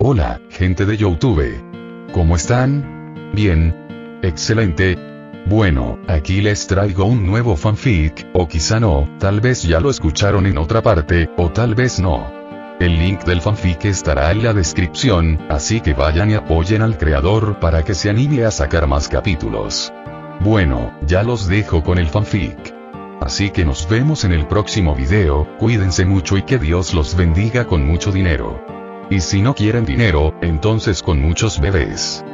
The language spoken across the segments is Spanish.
Hola, gente de YouTube. ¿Cómo están? Bien. Excelente. Bueno, aquí les traigo un nuevo fanfic, o quizá no, tal vez ya lo escucharon en otra parte, o tal vez no. El link del fanfic estará en la descripción, así que vayan y apoyen al creador para que se anime a sacar más capítulos. Bueno, ya los dejo con el fanfic. Así que nos vemos en el próximo video, cuídense mucho y que Dios los bendiga con mucho dinero. Y si no quieren dinero, entonces con muchos bebés.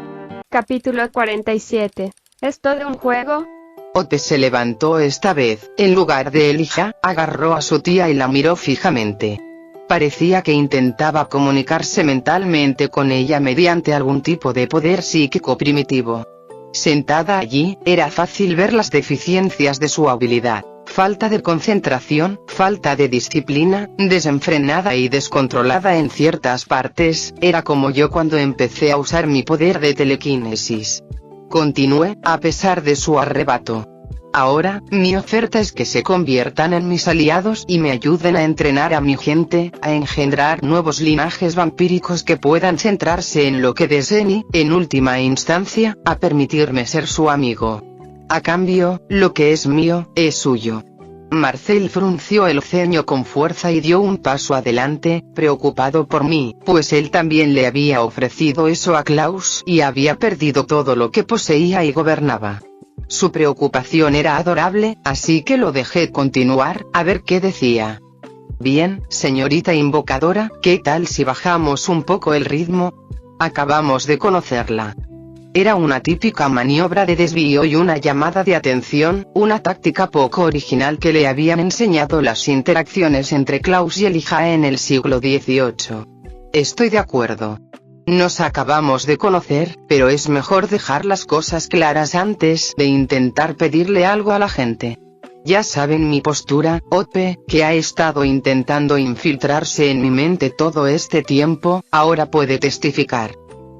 Capítulo 47. ¿Es todo un juego? Ote se levantó esta vez, en lugar de Elijah, agarró a su tía y la miró fijamente. Parecía que intentaba comunicarse mentalmente con ella mediante algún tipo de poder psíquico primitivo. Sentada allí, era fácil ver las deficiencias de su habilidad. Falta de concentración, falta de disciplina, desenfrenada y descontrolada en ciertas partes, era como yo cuando empecé a usar mi poder de telequinesis. Continué, a pesar de su arrebato. Ahora, mi oferta es que se conviertan en mis aliados y me ayuden a entrenar a mi gente, a engendrar nuevos linajes vampíricos que puedan centrarse en lo que deseen y, en última instancia, a permitirme ser su amigo. A cambio, lo que es mío, es suyo. Marcel frunció el ceño con fuerza y dio un paso adelante, preocupado por mí, pues él también le había ofrecido eso a Klaus y había perdido todo lo que poseía y gobernaba. Su preocupación era adorable, así que lo dejé continuar, a ver qué decía. Bien, señorita invocadora, ¿qué tal si bajamos un poco el ritmo? Acabamos de conocerla. Era una típica maniobra de desvío y una llamada de atención, una táctica poco original que le habían enseñado las interacciones entre Klaus y Elijah en el siglo XVIII. Estoy de acuerdo. Nos acabamos de conocer, pero es mejor dejar las cosas claras antes de intentar pedirle algo a la gente. Ya saben mi postura, Ope, que ha estado intentando infiltrarse en mi mente todo este tiempo, ahora puede testificar.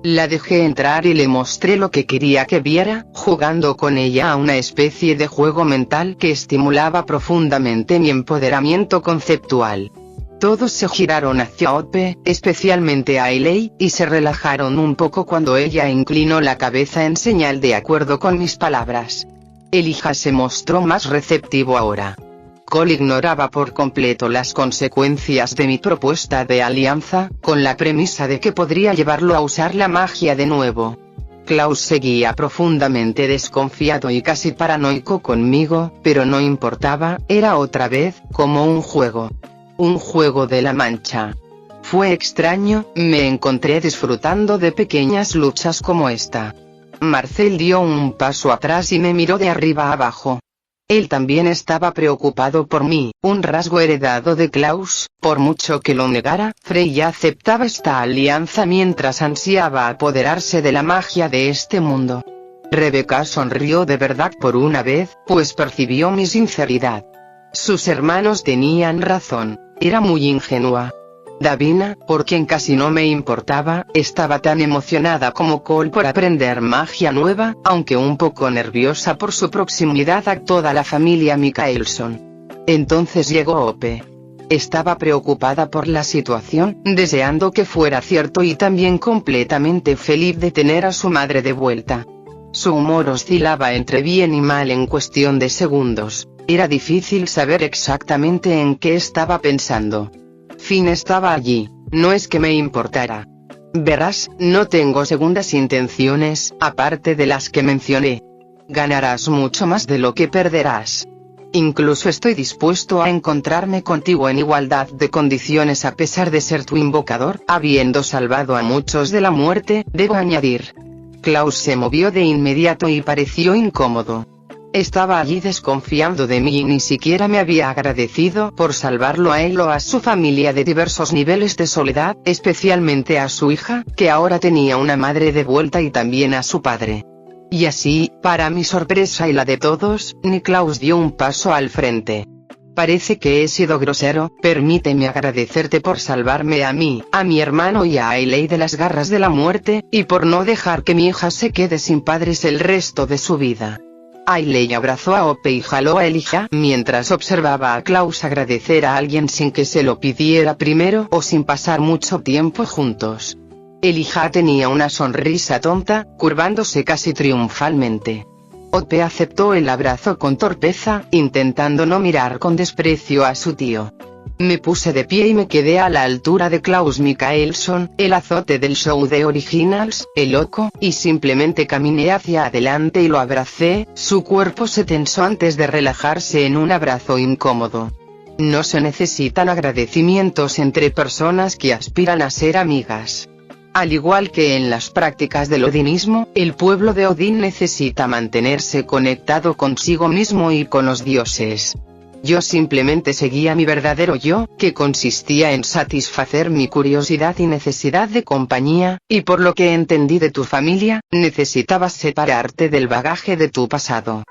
La dejé entrar y le mostré lo que quería que viera, jugando con ella a una especie de juego mental que estimulaba profundamente mi empoderamiento conceptual. Todos se giraron hacia Ope, especialmente Ailey, y se relajaron un poco cuando ella inclinó la cabeza en señal de acuerdo con mis palabras. Elijah se mostró más receptivo ahora. Cole ignoraba por completo las consecuencias de mi propuesta de alianza, con la premisa de que podría llevarlo a usar la magia de nuevo. Klaus seguía profundamente desconfiado y casi paranoico conmigo, pero no importaba, era otra vez, como un juego. Un juego de la mancha. Fue extraño, me encontré disfrutando de pequeñas luchas como esta. Marcel dio un paso atrás y me miró de arriba a abajo. Él también estaba preocupado por mí, un rasgo heredado de Klaus, por mucho que lo negara, Freya aceptaba esta alianza mientras ansiaba apoderarse de la magia de este mundo. Rebecca sonrió de verdad por una vez, pues percibió mi sinceridad. Sus hermanos tenían razón, era muy ingenua. Davina, por quien casi no me importaba, estaba tan emocionada como Cole por aprender magia nueva, aunque un poco nerviosa por su proximidad a toda la familia Mikaelson. Entonces llegó Ope. Estaba preocupada por la situación, deseando que fuera cierto y también completamente feliz de tener a su madre de vuelta. Su humor oscilaba entre bien y mal en cuestión de segundos. Era difícil saber exactamente en qué estaba pensando. Finn estaba allí, no es que me importara. Verás, no tengo segundas intenciones, aparte de las que mencioné. Ganarás mucho más de lo que perderás. Incluso estoy dispuesto a encontrarme contigo en igualdad de condiciones a pesar de ser tu invocador, habiendo salvado a muchos de la muerte, debo añadir. Klaus se movió de inmediato y pareció incómodo. Estaba allí desconfiando de mí y ni siquiera me había agradecido por salvarlo a él o a su familia de diversos niveles de soledad, especialmente a su hija, que ahora tenía una madre de vuelta y también a su padre. Y así, para mi sorpresa y la de todos, Niklaus dio un paso al frente. Parece que he sido grosero, permíteme agradecerte por salvarme a mí, a mi hermano y a Ailey de las garras de la muerte, y por no dejar que mi hija se quede sin padres el resto de su vida. Ailey abrazó a Ope y jaló a Elijah mientras observaba a Klaus agradecer a alguien sin que se lo pidiera primero o sin pasar mucho tiempo juntos. Elijah tenía una sonrisa tonta, curvándose casi triunfalmente. Ope aceptó el abrazo con torpeza, intentando no mirar con desprecio a su tío. Me puse de pie y me quedé a la altura de Klaus Mikaelson, el azote del show de Originals, el loco, y simplemente caminé hacia adelante y lo abracé. Su cuerpo se tensó antes de relajarse en un abrazo incómodo. No se necesitan agradecimientos entre personas que aspiran a ser amigas. Al igual que en las prácticas del odinismo, el pueblo de Odín necesita mantenerse conectado consigo mismo y con los dioses. Yo simplemente seguía mi verdadero yo, que consistía en satisfacer mi curiosidad y necesidad de compañía, y por lo que entendí de tu familia, necesitabas separarte del bagaje de tu pasado.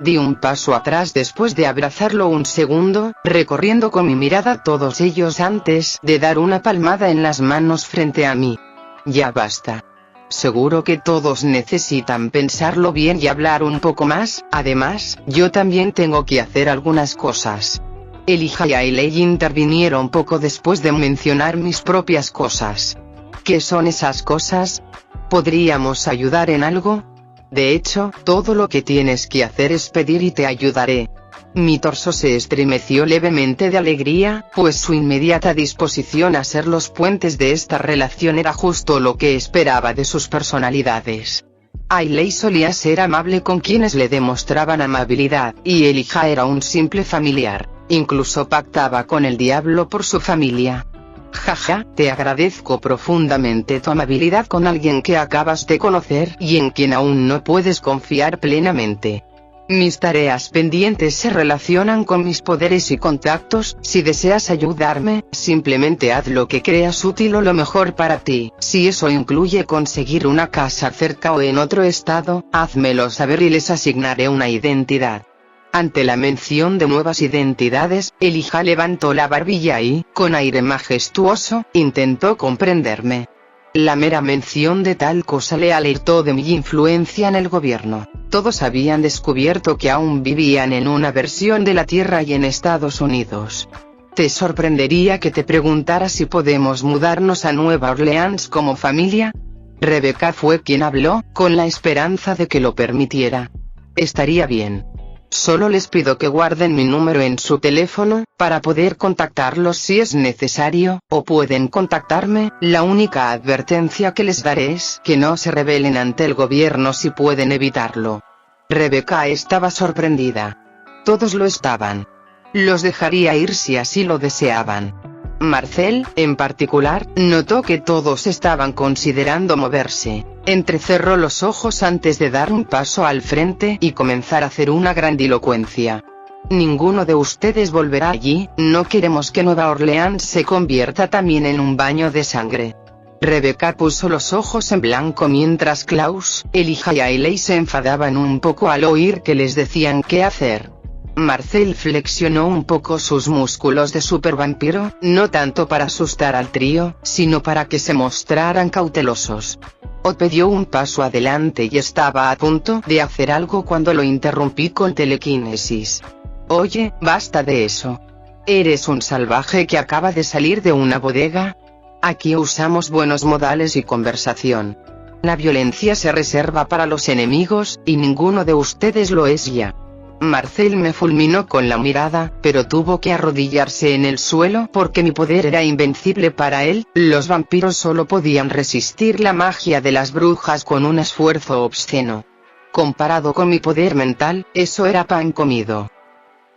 Di un paso atrás después de abrazarlo un segundo, recorriendo con mi mirada todos ellos antes de dar una palmada en las manos frente a mí. Ya basta. Seguro que todos necesitan pensarlo bien y hablar un poco más. Además, yo también tengo que hacer algunas cosas. Elijah y Ailey intervinieron poco después de mencionar mis propias cosas. ¿Qué son esas cosas? ¿Podríamos ayudar en algo? De hecho, todo lo que tienes que hacer es pedir y te ayudaré. Mi torso se estremeció levemente de alegría, pues su inmediata disposición a ser los puentes de esta relación era justo lo que esperaba de sus personalidades. Ailey solía ser amable con quienes le demostraban amabilidad, y Elijah era un simple familiar, incluso pactaba con el diablo por su familia. Jaja, te agradezco profundamente tu amabilidad con alguien que acabas de conocer y en quien aún no puedes confiar plenamente. Mis tareas pendientes se relacionan con mis poderes y contactos. Si deseas ayudarme, simplemente haz lo que creas útil o lo mejor para ti. Si eso incluye conseguir una casa cerca o en otro estado, házmelo saber y les asignaré una identidad. Ante la mención de nuevas identidades, Elijah levantó la barbilla y, con aire majestuoso, intentó comprenderme. La mera mención de tal cosa le alertó de mi influencia en el gobierno. Todos habían descubierto que aún vivían en una versión de la Tierra y en Estados Unidos. ¿Te sorprendería que te preguntara si podemos mudarnos a Nueva Orleans como familia? Rebecca fue quien habló, con la esperanza de que lo permitiera. Estaría bien. Solo les pido que guarden mi número en su teléfono, para poder contactarlos si es necesario, o pueden contactarme. La única advertencia que les daré es que no se rebelen ante el gobierno si pueden evitarlo. Rebecca estaba sorprendida. Todos lo estaban. Los dejaría ir si así lo deseaban. Marcel, en particular, notó que todos estaban considerando moverse. Entrecerró los ojos antes de dar un paso al frente y comenzar a hacer una grandilocuencia. Ninguno de ustedes volverá allí, no queremos que Nueva Orleans se convierta también en un baño de sangre. Rebecca puso los ojos en blanco mientras Klaus, Elijah y Ailey se enfadaban un poco al oír que les decían qué hacer. Marcel flexionó un poco sus músculos de supervampiro, no tanto para asustar al trío, sino para que se mostraran cautelosos. Ope dio un paso adelante y estaba a punto de hacer algo cuando lo interrumpí con telequinesis. Oye, basta de eso. ¿Eres un salvaje que acaba de salir de una bodega? Aquí usamos buenos modales y conversación. La violencia se reserva para los enemigos, y ninguno de ustedes lo es ya. Marcel me fulminó con la mirada, pero tuvo que arrodillarse en el suelo porque mi poder era invencible para él. Los vampiros solo podían resistir la magia de las brujas con un esfuerzo obsceno. Comparado con mi poder mental, eso era pan comido.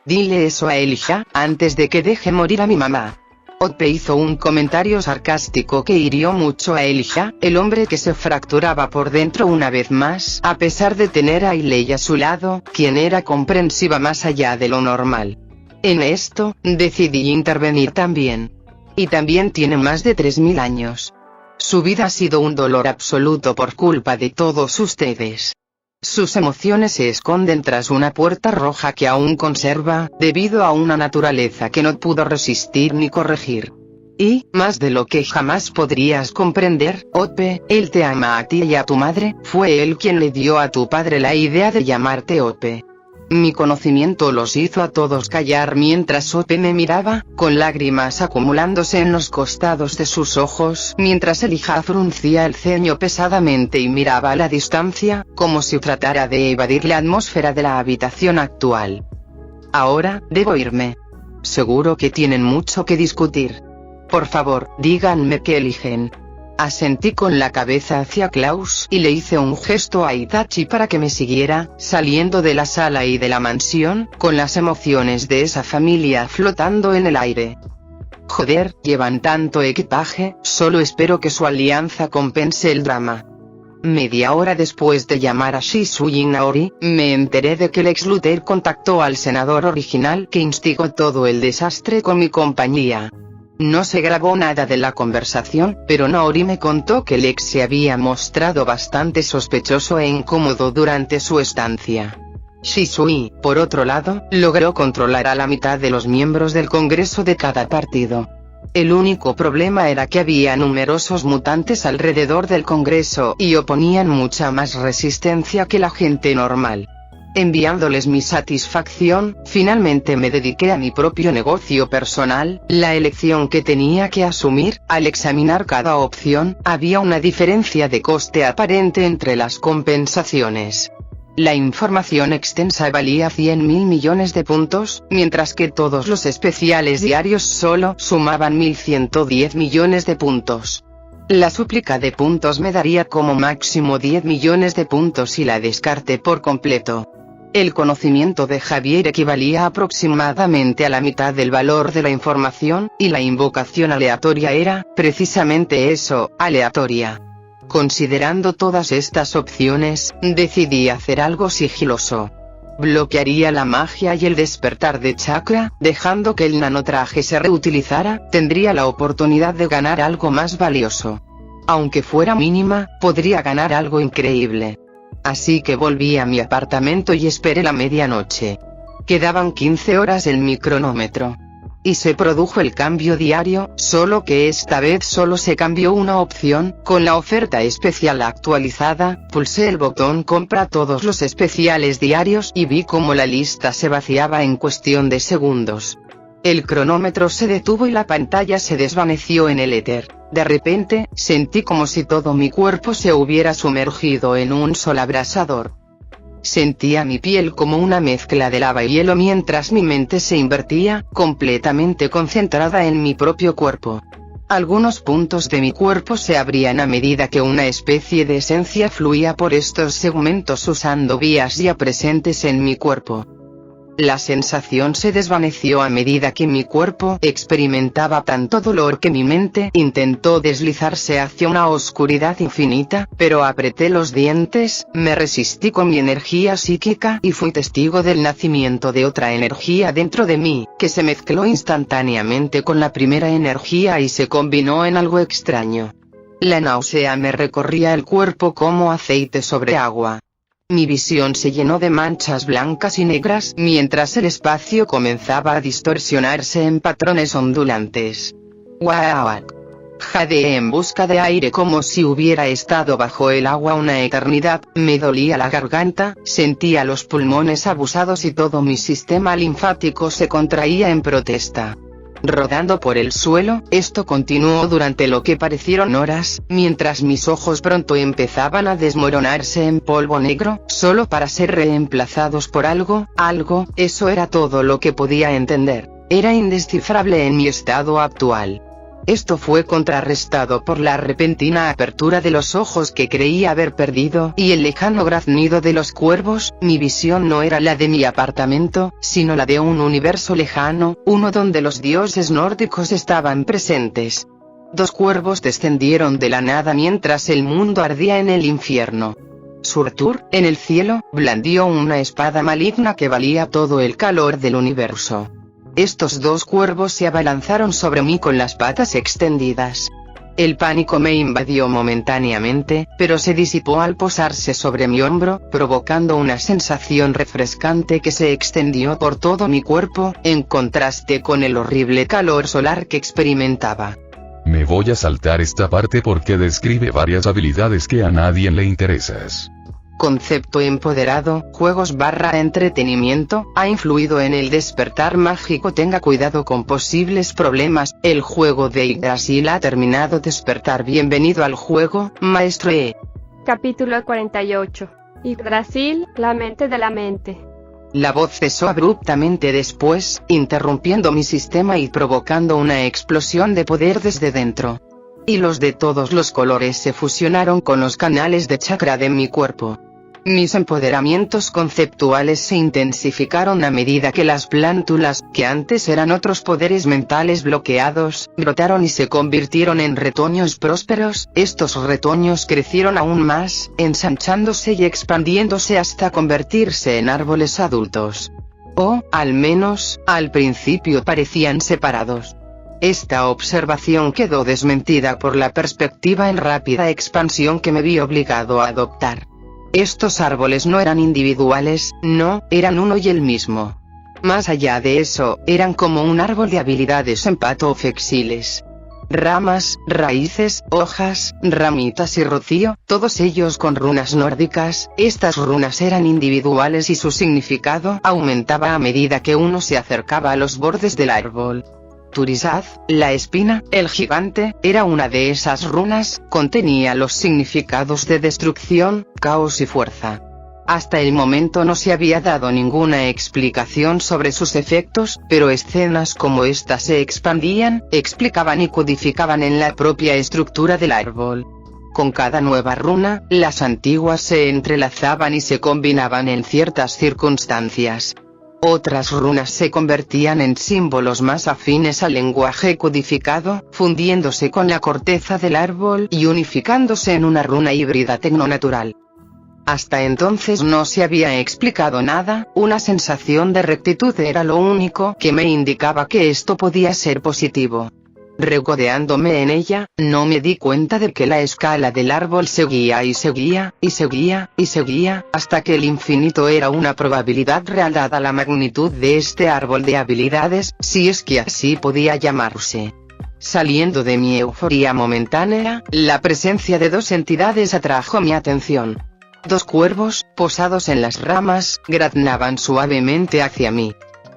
Dile eso a Elijah, antes de que deje morir a mi mamá. Ope hizo un comentario sarcástico que hirió mucho a Elijah, el hombre que se fracturaba por dentro una vez más, a pesar de tener a Ailey a su lado, quien era comprensiva más allá de lo normal. En esto, decidí intervenir también. Y también tiene más de 3000 años. Su vida ha sido un dolor absoluto por culpa de todos ustedes. Sus emociones se esconden tras una puerta roja que aún conserva, debido a una naturaleza que no pudo resistir ni corregir. Y, más de lo que jamás podrías comprender, Ope, él te ama a ti y a tu madre, fue él quien le dio a tu padre la idea de llamarte Ope. Mi conocimiento los hizo a todos callar mientras Sope me miraba, con lágrimas acumulándose en los costados de sus ojos, mientras Elijah fruncía el ceño pesadamente y miraba a la distancia, como si tratara de evadir la atmósfera de la habitación actual. Ahora, debo irme. Seguro que tienen mucho que discutir. Por favor, díganme qué eligen. Asentí con la cabeza hacia Klaus y le hice un gesto a Itachi para que me siguiera, saliendo de la sala y de la mansión, con las emociones de esa familia flotando en el aire. Joder, llevan tanto equipaje, solo espero que su alianza compense el drama. Media hora después de llamar a Shisui Naori, me enteré de que el ex Luther contactó al senador original que instigó todo el desastre con mi compañía. No se grabó nada de la conversación, pero Naori me contó que el ex se había mostrado bastante sospechoso e incómodo durante su estancia. Shisui, por otro lado, logró controlar a la mitad de los miembros del Congreso de cada partido. El único problema era que había numerosos mutantes alrededor del Congreso y oponían mucha más resistencia que la gente normal. Enviándoles mi satisfacción, finalmente me dediqué a mi propio negocio personal. La elección que tenía que asumir, al examinar cada opción, había una diferencia de coste aparente entre las compensaciones. La información extensa valía 100.000 millones de puntos, mientras que todos los especiales diarios solo sumaban 1.110 millones de puntos. La súplica de puntos me daría como máximo 10 millones de puntos y la descarté por completo. El conocimiento de Javier equivalía aproximadamente a la mitad del valor de la información, y la invocación aleatoria era, precisamente eso, aleatoria. Considerando todas estas opciones, decidí hacer algo sigiloso. Bloquearía la magia y el despertar de chakra, dejando que el nanotraje se reutilizara. Tendría la oportunidad de ganar algo más valioso. Aunque fuera mínima, podría ganar algo increíble. Así que volví a mi apartamento y esperé la medianoche. Quedaban 15 horas en mi cronómetro. Y se produjo el cambio diario, solo que esta vez solo se cambió una opción. Con la oferta especial actualizada, pulsé el botón compra todos los especiales diarios y vi cómo la lista se vaciaba en cuestión de segundos. El cronómetro se detuvo y la pantalla se desvaneció en el éter. De repente, sentí como si todo mi cuerpo se hubiera sumergido en un sol abrasador. Sentía mi piel como una mezcla de lava y hielo mientras mi mente se invertía, completamente concentrada en mi propio cuerpo. Algunos puntos de mi cuerpo se abrían a medida que una especie de esencia fluía por estos segmentos usando vías ya presentes en mi cuerpo. La sensación se desvaneció a medida que mi cuerpo experimentaba tanto dolor que mi mente intentó deslizarse hacia una oscuridad infinita, pero apreté los dientes, me resistí con mi energía psíquica y fui testigo del nacimiento de otra energía dentro de mí, que se mezcló instantáneamente con la primera energía y se combinó en algo extraño. La náusea me recorría el cuerpo como aceite sobre agua. Mi visión se llenó de manchas blancas y negras mientras el espacio comenzaba a distorsionarse en patrones ondulantes. ¡Wow! Jadeé en busca de aire como si hubiera estado bajo el agua una eternidad, me dolía la garganta, sentía los pulmones abusados y todo mi sistema linfático se contraía en protesta. Rodando por el suelo, esto continuó durante lo que parecieron horas, mientras mis ojos pronto empezaban a desmoronarse en polvo negro, solo para ser reemplazados por algo, eso era todo lo que podía entender. Era indescifrable en mi estado actual. Esto fue contrarrestado por la repentina apertura de los ojos que creía haber perdido, y el lejano graznido de los cuervos. Mi visión no era la de mi apartamento, sino la de un universo lejano, uno donde los dioses nórdicos estaban presentes. 2 cuervos descendieron de la nada mientras el mundo ardía en el infierno. Surtur, en el cielo, blandió una espada maligna que valía todo el calor del universo. Estos 2 cuervos se abalanzaron sobre mí con las patas extendidas. El pánico me invadió momentáneamente, pero se disipó al posarse sobre mi hombro, provocando una sensación refrescante que se extendió por todo mi cuerpo, en contraste con el horrible calor solar que experimentaba. Me voy a saltar esta parte porque describe varias habilidades que a nadie le interesas. concepto empoderado, juegos / entretenimiento, ha influido en el despertar mágico. Tenga cuidado con posibles problemas, el juego de Yggdrasil ha terminado. Despertar. Bienvenido al juego, maestro E. Capítulo 48. Yggdrasil, la mente de la mente. La voz cesó abruptamente después, interrumpiendo mi sistema y provocando una explosión de poder desde dentro. Hilos de todos los colores se fusionaron con los canales de chakra de mi cuerpo. Mis empoderamientos conceptuales se intensificaron a medida que las plántulas, que antes eran otros poderes mentales bloqueados, brotaron y se convirtieron en retoños prósperos. Estos retoños crecieron aún más, ensanchándose y expandiéndose hasta convertirse en árboles adultos. O, al menos, al principio parecían separados. Esta observación quedó desmentida por la perspectiva en rápida expansión que me vi obligado a adoptar. Estos árboles no eran individuales, no, eran uno y el mismo. Más allá de eso, eran como un árbol de habilidades empatoflexiles. Ramas, raíces, hojas, ramitas y rocío, todos ellos con runas nórdicas. Estas runas eran individuales y su significado aumentaba a medida que uno se acercaba a los bordes del árbol. Turizaz, la espina, el gigante, era una de esas runas, contenía los significados de destrucción, caos y fuerza. Hasta el momento no se había dado ninguna explicación sobre sus efectos, pero escenas como esta se expandían, explicaban y codificaban en la propia estructura del árbol. Con cada nueva runa, las antiguas se entrelazaban y se combinaban en ciertas circunstancias. Otras runas se convertían en símbolos más afines al lenguaje codificado, fundiéndose con la corteza del árbol y unificándose en una runa híbrida tecnonatural. Hasta entonces no se había explicado nada, una sensación de rectitud era lo único que me indicaba que esto podía ser positivo. Regodeándome en ella, no me di cuenta de que la escala del árbol seguía y seguía, y seguía, y seguía, hasta que el infinito era una probabilidad real dada la magnitud de este árbol de habilidades, si es que así podía llamarse. Saliendo de mi euforía momentánea, la presencia de dos entidades atrajo mi atención. Dos cuervos, posados en las ramas, graznaban suavemente hacia mí.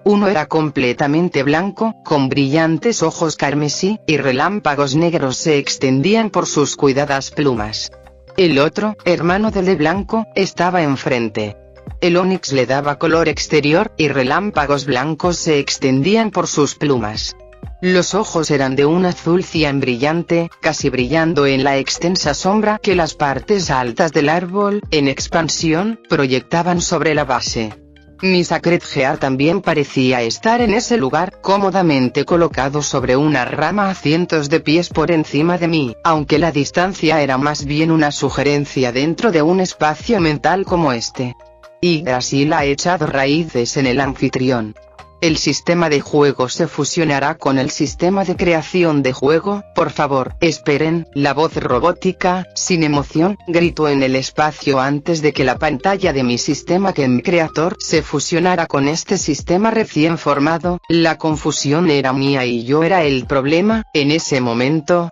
Uno era completamente blanco, con brillantes ojos carmesí, y relámpagos negros se extendían por sus cuidadas plumas. El otro, hermano del de blanco, estaba enfrente. El onix le daba color exterior, y relámpagos blancos se extendían por sus plumas. Los ojos eran de un azul cian brillante, casi brillando en la extensa sombra que las partes altas del árbol, en expansión, proyectaban sobre la base. Mi Sacred Gear también parecía estar en ese lugar, cómodamente colocado sobre una rama a cientos de pies por encima de mí, aunque la distancia era más bien una sugerencia dentro de un espacio mental como este. Yggdrasil ha echado raíces en el anfitrión. El sistema de juego se fusionará con el sistema de creación de juego. Por favor, esperen. La voz robótica, sin emoción, gritó en el espacio antes de que la pantalla de mi sistema Game Creator se fusionara con este sistema recién formado. La confusión era mía y yo era el problema, en ese momento.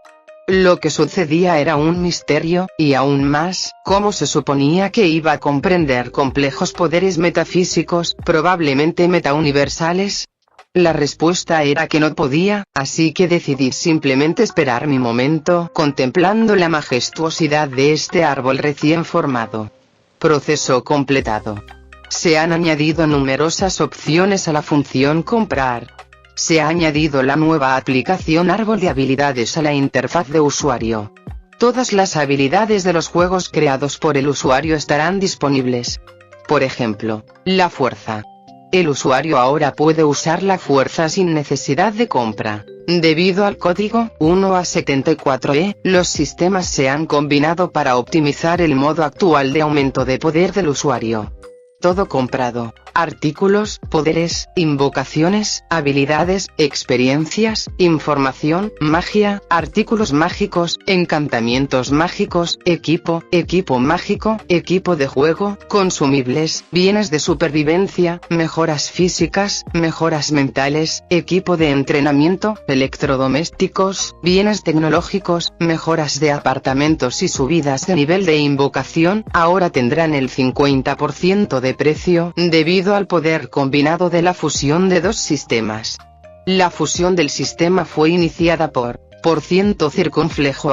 Lo que sucedía era un misterio, y aún más, ¿cómo se suponía que iba a comprender complejos poderes metafísicos, probablemente metauniversales? La respuesta era que no podía, así que decidí simplemente esperar mi momento, contemplando la majestuosidad de este árbol recién formado. Proceso completado. Se han añadido numerosas opciones a la función comprar. Se ha añadido la nueva aplicación árbol de habilidades a la interfaz de usuario. Todas las habilidades de los juegos creados por el usuario estarán disponibles. Por ejemplo, la fuerza. El usuario ahora puede usar la fuerza sin necesidad de compra. Debido al código 1A74E, los sistemas se han combinado para optimizar el modo actual de aumento de poder del usuario. Todo comprado. artículos, poderes, invocaciones, habilidades, experiencias, información, magia, artículos mágicos, encantamientos mágicos, equipo mágico, equipo de juego, consumibles, bienes de supervivencia, mejoras físicas, mejoras mentales, equipo de entrenamiento, electrodomésticos, bienes tecnológicos, mejoras de apartamentos y subidas de nivel de invocación. Ahora tendrán el 50% de precio, debido al poder combinado de la fusión de dos sistemas. La fusión del sistema fue iniciada por ciento circunflejo ..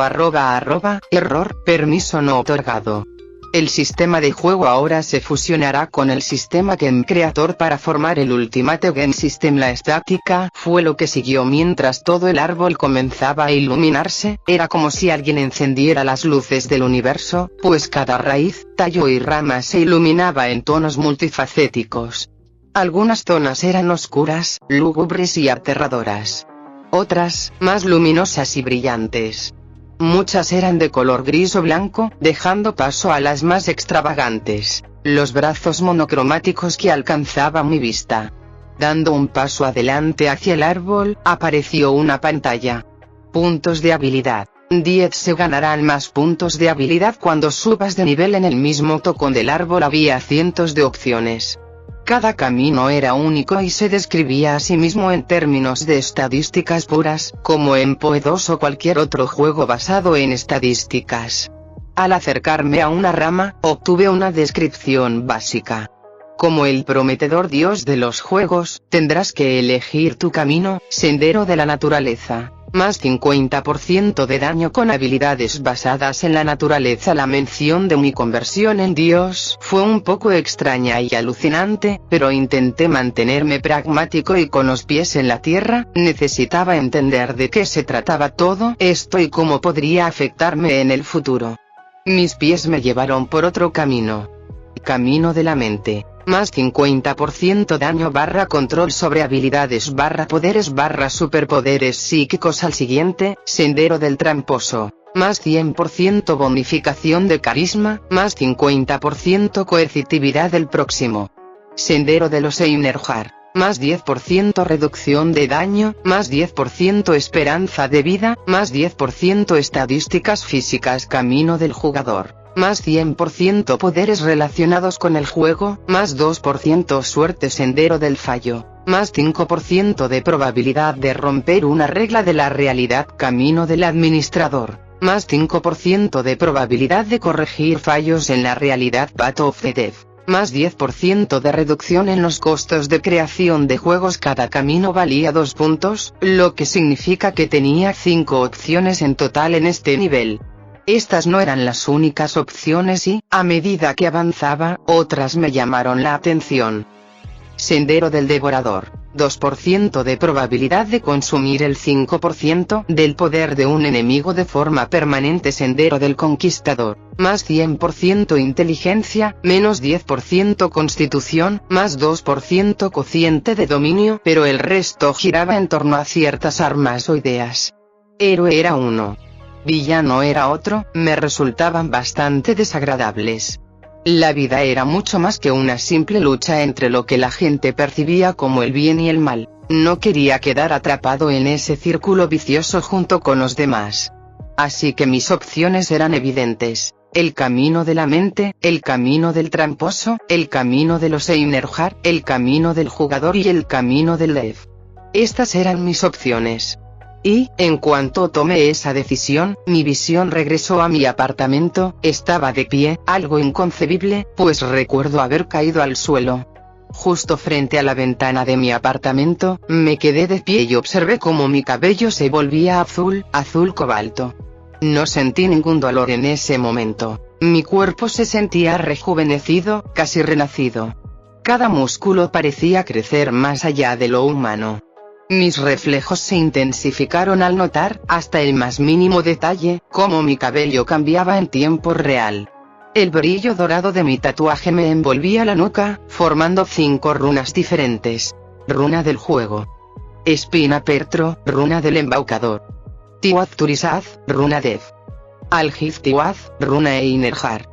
error, permiso no otorgado. El sistema de juego ahora se fusionará con el sistema Game Creator para formar el Ultimate Game System. La estática fue lo que siguió mientras todo el árbol comenzaba a iluminarse. Era como si alguien encendiera las luces del universo, pues cada raíz, tallo y rama se iluminaba en tonos multifacéticos. Algunas zonas eran oscuras, lúgubres y aterradoras. Otras, más luminosas y brillantes. Muchas eran de color gris o blanco, dejando paso a las más extravagantes, los brazos monocromáticos que alcanzaba mi vista. Dando un paso adelante hacia el árbol, apareció una pantalla. Puntos de habilidad. 10 se ganarán más puntos de habilidad cuando subas de nivel. En el mismo tocón del árbol había cientos de opciones. Cada camino era único y se describía a sí mismo en términos de estadísticas puras, como en PoE 2 o cualquier otro juego basado en estadísticas. Al acercarme a una rama, obtuve una descripción básica. Como el prometedor dios de los juegos, tendrás que elegir tu camino, sendero de la naturaleza. Más 50% de daño con habilidades basadas en la naturaleza. La mención de mi conversión en Dios fue un poco extraña y alucinante, pero intenté mantenerme pragmático y con los pies en la tierra. Necesitaba entender de qué se trataba todo esto y cómo podría afectarme en el futuro. Mis pies me llevaron por otro camino. Camino de la mente. Más 50% daño / control sobre habilidades / poderes / superpoderes psíquicos. Al siguiente, sendero del tramposo. Más 100% bonificación de carisma, más 50% coercitividad del próximo. Sendero de los Einerjar. Más 10% reducción de daño, más 10% esperanza de vida, más 10% estadísticas físicas. Camino del jugador. Más 100% poderes relacionados con el juego, más 2% suerte. Sendero del fallo, más 5% de probabilidad de romper una regla de la realidad. Camino del administrador, más 5% de probabilidad de corregir fallos en la realidad. Path of the Dev, más 10% de reducción en los costos de creación de juegos. Cada camino valía 2 puntos, lo que significa que tenía 5 opciones en total en este nivel. Estas no eran las únicas opciones y, a medida que avanzaba, otras me llamaron la atención. Sendero del devorador. 2% de probabilidad de consumir el 5% del poder de un enemigo de forma permanente. Sendero del conquistador. Más 100% inteligencia, menos 10% constitución, más 2% cociente de dominio, pero el resto giraba en torno a ciertas armas o ideas. Héroe era uno. Villano era otro. Me resultaban bastante desagradables. La vida era mucho más que una simple lucha entre lo que la gente percibía como el bien y el mal. No quería quedar atrapado en ese círculo vicioso junto con los demás. Así que mis opciones eran evidentes. El camino de la mente, el camino del tramposo, el camino de los Einerjar, el camino del jugador y el camino del dev. Estas eran mis opciones. Y, en cuanto tomé esa decisión, mi visión regresó a mi apartamento. Estaba de pie, algo inconcebible, pues recuerdo haber caído al suelo. Justo frente a la ventana de mi apartamento, me quedé de pie y observé cómo mi cabello se volvía azul cobalto. No sentí ningún dolor en ese momento. Mi cuerpo se sentía rejuvenecido, casi renacido. Cada músculo parecía crecer más allá de lo humano. Mis reflejos se intensificaron al notar, hasta el más mínimo detalle, cómo mi cabello cambiaba en tiempo real. El brillo dorado de mi tatuaje me envolvía la nuca, formando 5 runas diferentes. Runa del juego. Espina Pertro, runa del embaucador. Tiwaz Turisaz, runa Dev. Algiz Tiwaz, runa Einerjar.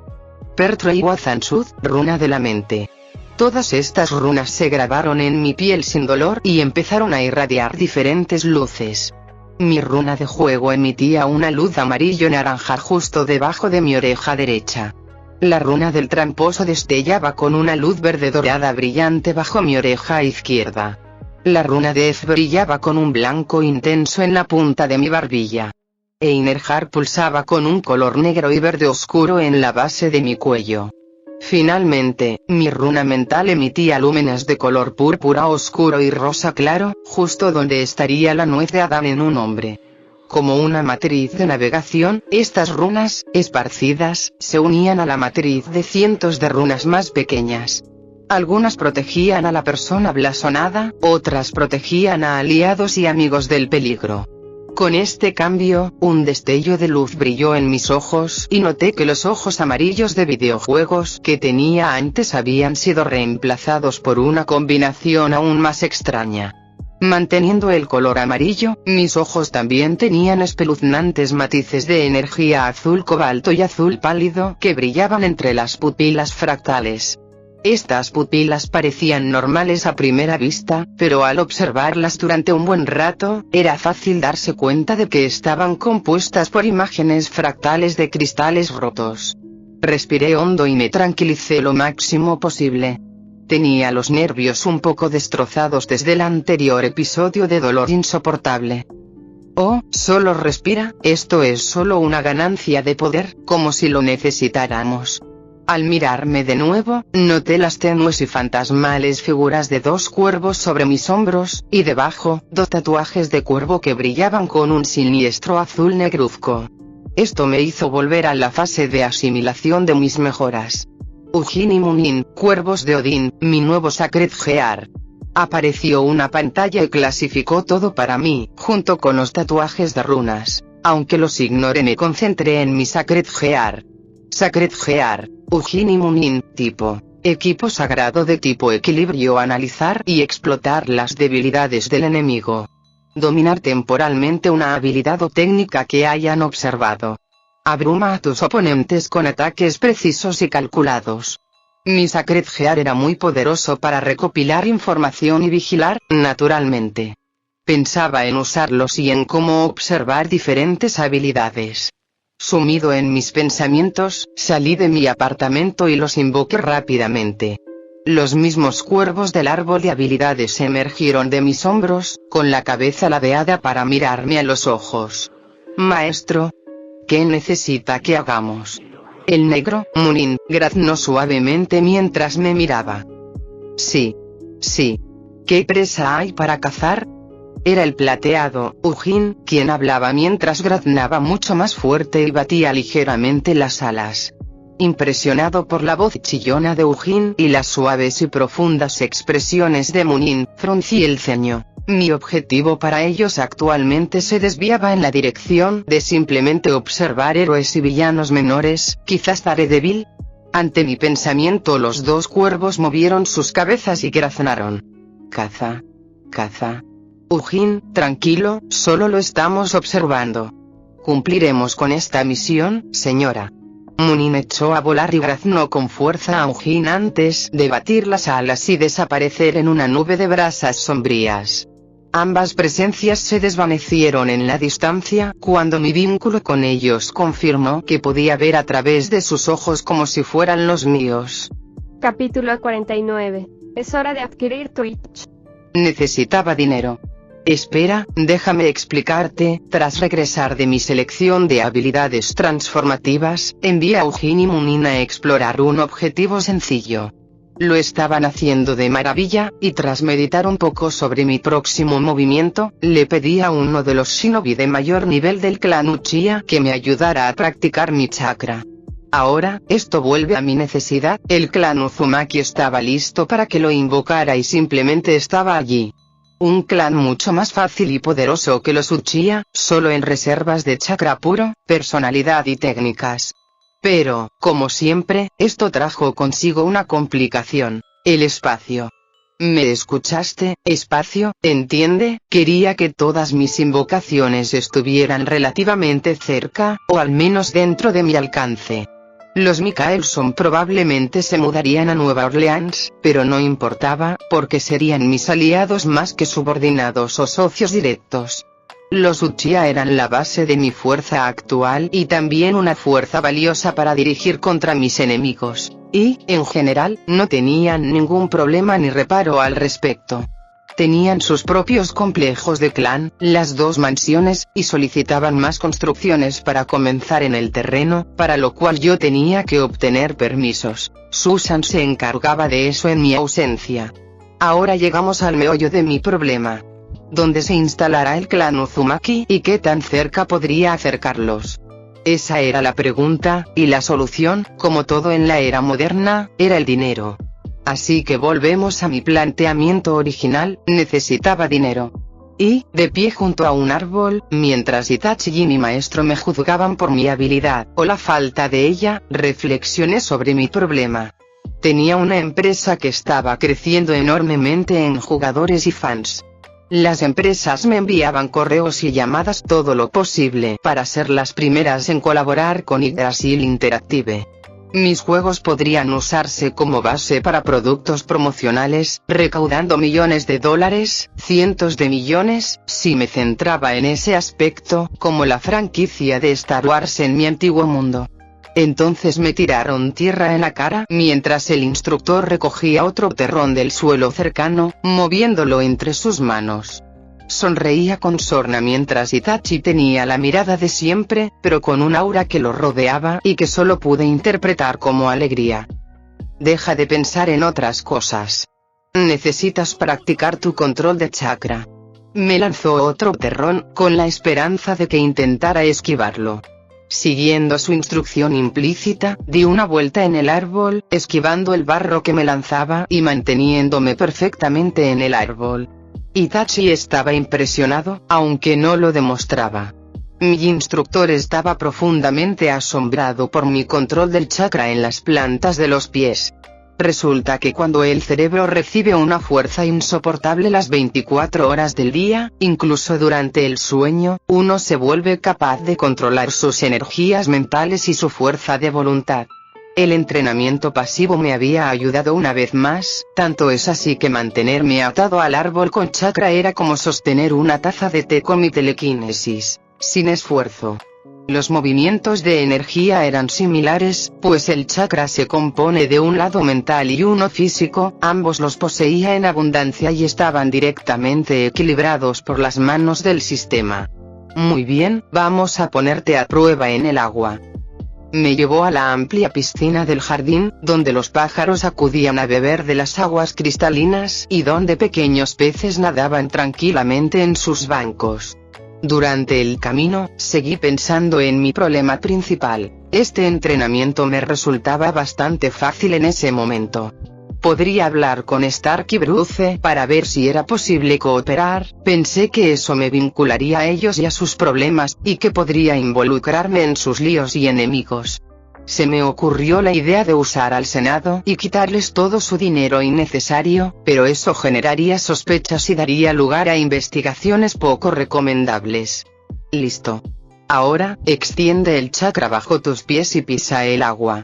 Pertro Iwaz Ansud, runa de la mente. Todas estas runas se grabaron en mi piel sin dolor y empezaron a irradiar diferentes luces. Mi runa de juego emitía una luz amarillo-naranja justo debajo de mi oreja derecha. La runa del tramposo destellaba con una luz verde dorada brillante bajo mi oreja izquierda. La runa de Ef brillaba con un blanco intenso en la punta de mi barbilla. Einerjar pulsaba con un color negro y verde oscuro en la base de mi cuello. Finalmente, mi runa mental emitía lúmenes de color púrpura oscuro y rosa claro, justo donde estaría la nuez de Adán en un hombre. Como una matriz de navegación, estas runas, esparcidas, se unían a la matriz de cientos de runas más pequeñas. Algunas protegían a la persona blasonada, otras protegían a aliados y amigos del peligro. Con este cambio, un destello de luz brilló en mis ojos y noté que los ojos amarillos de videojuegos que tenía antes habían sido reemplazados por una combinación aún más extraña. Manteniendo el color amarillo, mis ojos también tenían espeluznantes matices de energía azul cobalto y azul pálido que brillaban entre las pupilas fractales. Estas pupilas parecían normales a primera vista, pero al observarlas durante un buen rato, era fácil darse cuenta de que estaban compuestas por imágenes fractales de cristales rotos. Respiré hondo y me tranquilicé lo máximo posible. Tenía los nervios un poco destrozados desde el anterior episodio de dolor insoportable. Oh, solo respira, esto es solo una ganancia de poder, como si lo necesitáramos. Al mirarme de nuevo, noté las tenues y fantasmales figuras de dos cuervos sobre mis hombros, y debajo, dos tatuajes de cuervo que brillaban con un siniestro azul negruzco. Esto me hizo volver a la fase de asimilación de mis mejoras. Ujin y Munin, cuervos de Odín, mi nuevo Sacred Gear. Apareció una pantalla y clasificó todo para mí, junto con los tatuajes de runas. Aunque los ignoré, me concentré en mi Sacred Gear. Sacred Gear, Ujin y Munin, tipo, equipo sagrado de tipo equilibrio. Analizar y explotar las debilidades del enemigo. Dominar temporalmente una habilidad o técnica que hayan observado. Abruma a tus oponentes con ataques precisos y calculados. Mi Sacred Gear era muy poderoso para recopilar información y vigilar, naturalmente. Pensaba en usarlos y en cómo observar diferentes habilidades. Sumido en mis pensamientos, salí de mi apartamento y los invoqué rápidamente. Los mismos cuervos del árbol de habilidades emergieron de mis hombros, con la cabeza ladeada para mirarme a los ojos. Maestro, ¿qué necesita que hagamos? El negro, Munin, graznó suavemente mientras me miraba. Sí. ¿Qué presa hay para cazar? Era el plateado, Ujin, quien hablaba mientras graznaba mucho más fuerte y batía ligeramente las alas. Impresionado por la voz chillona de Ujin y las suaves y profundas expresiones de Munin, fruncí el ceño. Mi objetivo para ellos actualmente se desviaba en la dirección de simplemente observar héroes y villanos menores, quizás Daredevil. Ante mi pensamiento, los dos cuervos movieron sus cabezas y graznaron. Caza. Ujin, tranquilo, solo lo estamos observando. Cumpliremos con esta misión, señora. Munin echó a volar y graznó con fuerza a Ujin antes de batir las alas y desaparecer en una nube de brasas sombrías. Ambas presencias se desvanecieron en la distancia cuando mi vínculo con ellos confirmó que podía ver a través de sus ojos como si fueran los míos. Capítulo 49. Es hora de adquirir Twitch. Necesitaba dinero. Espera, déjame explicarte. Tras regresar de mi selección de habilidades transformativas, envié a Ujin y Munin a explorar un objetivo sencillo. Lo estaban haciendo de maravilla, y tras meditar un poco sobre mi próximo movimiento, le pedí a uno de los shinobi de mayor nivel del clan Uchiha que me ayudara a practicar mi chakra. Ahora, esto vuelve a mi necesidad. El clan Uzumaki estaba listo para que lo invocara y simplemente estaba allí. Un clan mucho más fácil y poderoso que los Uchiha, solo en reservas de chakra puro, personalidad y técnicas. Pero, como siempre, esto trajo consigo una complicación: el espacio. ¿Me escuchaste? Espacio, entiende, quería que todas mis invocaciones estuvieran relativamente cerca, o al menos dentro de mi alcance. Los Mikaelson probablemente se mudarían a Nueva Orleans, pero no importaba, porque serían mis aliados más que subordinados o socios directos. Los Uchiha eran la base de mi fuerza actual y también una fuerza valiosa para dirigir contra mis enemigos, y, en general, no tenían ningún problema ni reparo al respecto. Tenían sus propios complejos de clan, las 2 mansiones, y solicitaban más construcciones para comenzar en el terreno, para lo cual yo tenía que obtener permisos. Susan se encargaba de eso en mi ausencia. Ahora llegamos al meollo de mi problema. ¿Dónde se instalará el clan Uzumaki y qué tan cerca podría acercarlos? Esa era la pregunta, y la solución, como todo en la era moderna, era el dinero. Así que volvemos a mi planteamiento original, necesitaba dinero. Y, de pie junto a un árbol, mientras Itachi y mi maestro me juzgaban por mi habilidad, o la falta de ella, reflexioné sobre mi problema. Tenía una empresa que estaba creciendo enormemente en jugadores y fans. Las empresas me enviaban correos y llamadas todo lo posible para ser las primeras en colaborar con Yggdrasil Interactive. Mis juegos podrían usarse como base para productos promocionales, recaudando millones de dólares, cientos de millones, si me centraba en ese aspecto, como la franquicia de Star Wars en mi antiguo mundo. Entonces me tiraron tierra en la cara mientras el instructor recogía otro terrón del suelo cercano, moviéndolo entre sus manos. Sonreía con sorna mientras Itachi tenía la mirada de siempre, pero con un aura que lo rodeaba y que solo pude interpretar como alegría. Deja de pensar en otras cosas. Necesitas practicar tu control de chakra. Me lanzó otro terrón, con la esperanza de que intentara esquivarlo. Siguiendo su instrucción implícita, di una vuelta en el árbol, esquivando el barro que me lanzaba y manteniéndome perfectamente en el árbol. Itachi estaba impresionado, aunque no lo demostraba. Mi instructor estaba profundamente asombrado por mi control del chakra en las plantas de los pies. Resulta que cuando el cerebro recibe una fuerza insoportable las 24 horas del día, incluso durante el sueño, uno se vuelve capaz de controlar sus energías mentales y su fuerza de voluntad. El entrenamiento pasivo me había ayudado una vez más, tanto es así que mantenerme atado al árbol con chakra era como sostener una taza de té con mi telequinesis, sin esfuerzo. Los movimientos de energía eran similares, pues el chakra se compone de un lado mental y uno físico, ambos los poseía en abundancia y estaban directamente equilibrados por las manos del sistema. Muy bien, vamos a ponerte a prueba en el agua. Me llevó a la amplia piscina del jardín, donde los pájaros acudían a beber de las aguas cristalinas y donde pequeños peces nadaban tranquilamente en sus bancos. Durante el camino, seguí pensando en mi problema principal. Este entrenamiento me resultaba bastante fácil en ese momento. Podría hablar con Stark y Bruce para ver si era posible cooperar, pensé que eso me vincularía a ellos y a sus problemas, y que podría involucrarme en sus líos y enemigos. Se me ocurrió la idea de usar al Senado y quitarles todo su dinero innecesario, pero eso generaría sospechas y daría lugar a investigaciones poco recomendables. Listo. Ahora, extiende el chakra bajo tus pies y pisa el agua.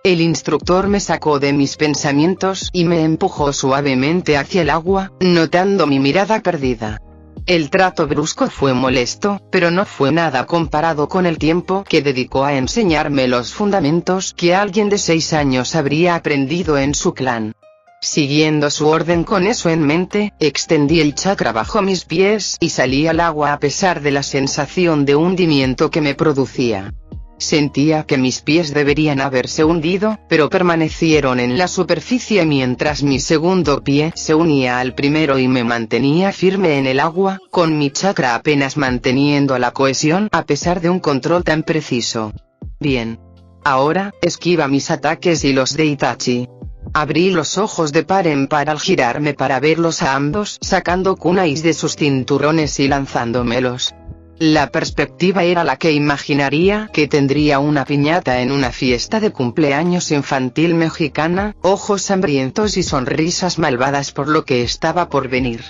El instructor me sacó de mis pensamientos y me empujó suavemente hacia el agua, notando mi mirada perdida. El trato brusco fue molesto, pero no fue nada comparado con el tiempo que dedicó a enseñarme los fundamentos que alguien de 6 años habría aprendido en su clan. Siguiendo su orden con eso en mente, extendí el chakra bajo mis pies y salí al agua a pesar de la sensación de hundimiento que me producía. Sentía que mis pies deberían haberse hundido, pero permanecieron en la superficie mientras mi segundo pie se unía al primero y me mantenía firme en el agua, con mi chakra apenas manteniendo la cohesión a pesar de un control tan preciso. Bien. Ahora, esquiva mis ataques y los de Itachi. Abrí los ojos de par en par al girarme para verlos a ambos sacando kunais de sus cinturones y lanzándomelos. La perspectiva era la que imaginaría que tendría una piñata en una fiesta de cumpleaños infantil mexicana, ojos hambrientos y sonrisas malvadas por lo que estaba por venir.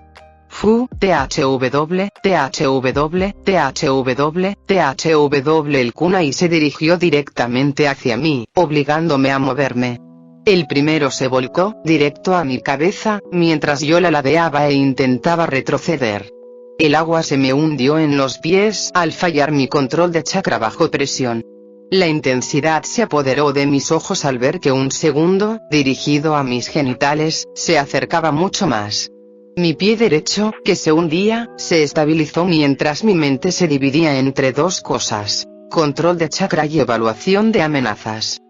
Fu, THW, THW, THW, THW. El kunai se dirigió directamente hacia mí, obligándome a moverme. El primero se volcó, directo a mi cabeza, mientras yo la ladeaba e intentaba retroceder. El agua se me hundió en los pies al fallar mi control de chakra bajo presión. La intensidad se apoderó de mis ojos al ver que un segundo, dirigido a mis genitales, se acercaba mucho más. Mi pie derecho, que se hundía, se estabilizó mientras mi mente se dividía entre dos cosas: control de chakra y evaluación de amenazas.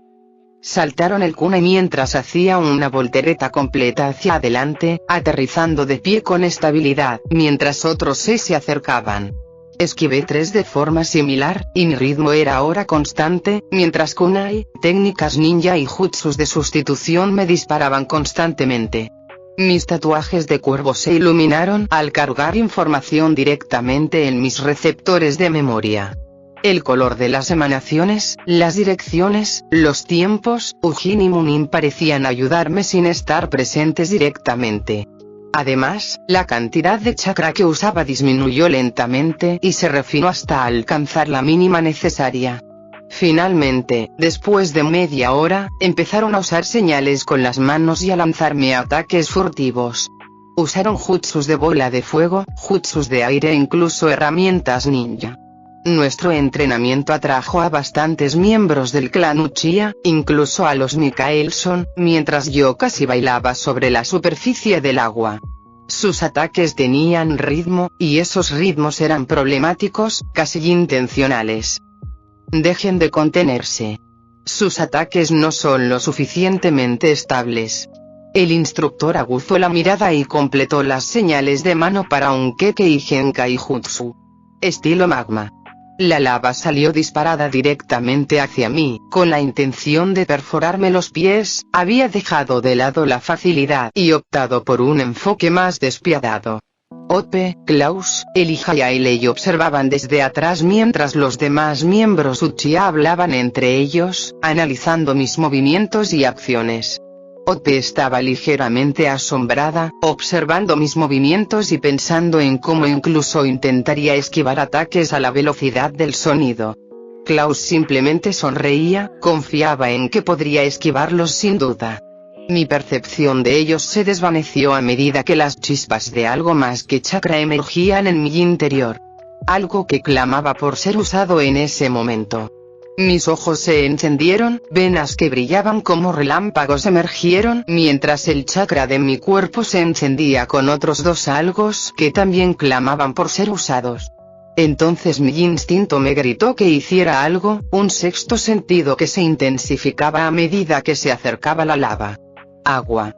Saltaron el kunai mientras hacía una voltereta completa hacia adelante, aterrizando de pie con estabilidad, mientras otros 6 se acercaban. Esquivé 3 de forma similar, y mi ritmo era ahora constante, mientras kunai, técnicas ninja y jutsus de sustitución me disparaban constantemente. Mis tatuajes de cuervo se iluminaron al cargar información directamente en mis receptores de memoria. El color de las emanaciones, las direcciones, los tiempos, Ujin y Munin parecían ayudarme sin estar presentes directamente. Además, la cantidad de chakra que usaba disminuyó lentamente y se refinó hasta alcanzar la mínima necesaria. Finalmente, después de media hora, empezaron a usar señales con las manos y a lanzarme ataques furtivos. Usaron jutsus de bola de fuego, jutsus de aire e incluso herramientas ninja. Nuestro entrenamiento atrajo a bastantes miembros del clan Uchiha, incluso a los Mikaelson, mientras yo casi bailaba sobre la superficie del agua. Sus ataques tenían ritmo, y esos ritmos eran problemáticos, casi intencionales. Dejen de contenerse. Sus ataques no son lo suficientemente estables. El instructor aguzó la mirada y completó las señales de mano para un Kekei Genkai Jutsu. Estilo magma. La lava salió disparada directamente hacia mí, con la intención de perforarme los pies. Había dejado de lado la facilidad y optado por un enfoque más despiadado. Ope, Klaus, Elijah y Ailey observaban desde atrás mientras los demás miembros Uchiha hablaban entre ellos, analizando mis movimientos y acciones. Ope estaba ligeramente asombrada, observando mis movimientos y pensando en cómo incluso intentaría esquivar ataques a la velocidad del sonido. Klaus simplemente sonreía, confiaba en que podría esquivarlos sin duda. Mi percepción de ellos se desvaneció a medida que las chispas de algo más que chakra emergían en mi interior. Algo que clamaba por ser usado en ese momento. Mis ojos se encendieron, venas que brillaban como relámpagos emergieron mientras el chakra de mi cuerpo se encendía con otros 2 algos que también clamaban por ser usados. Entonces mi instinto me gritó que hiciera algo, un sexto sentido que se intensificaba a medida que se acercaba la lava. Agua.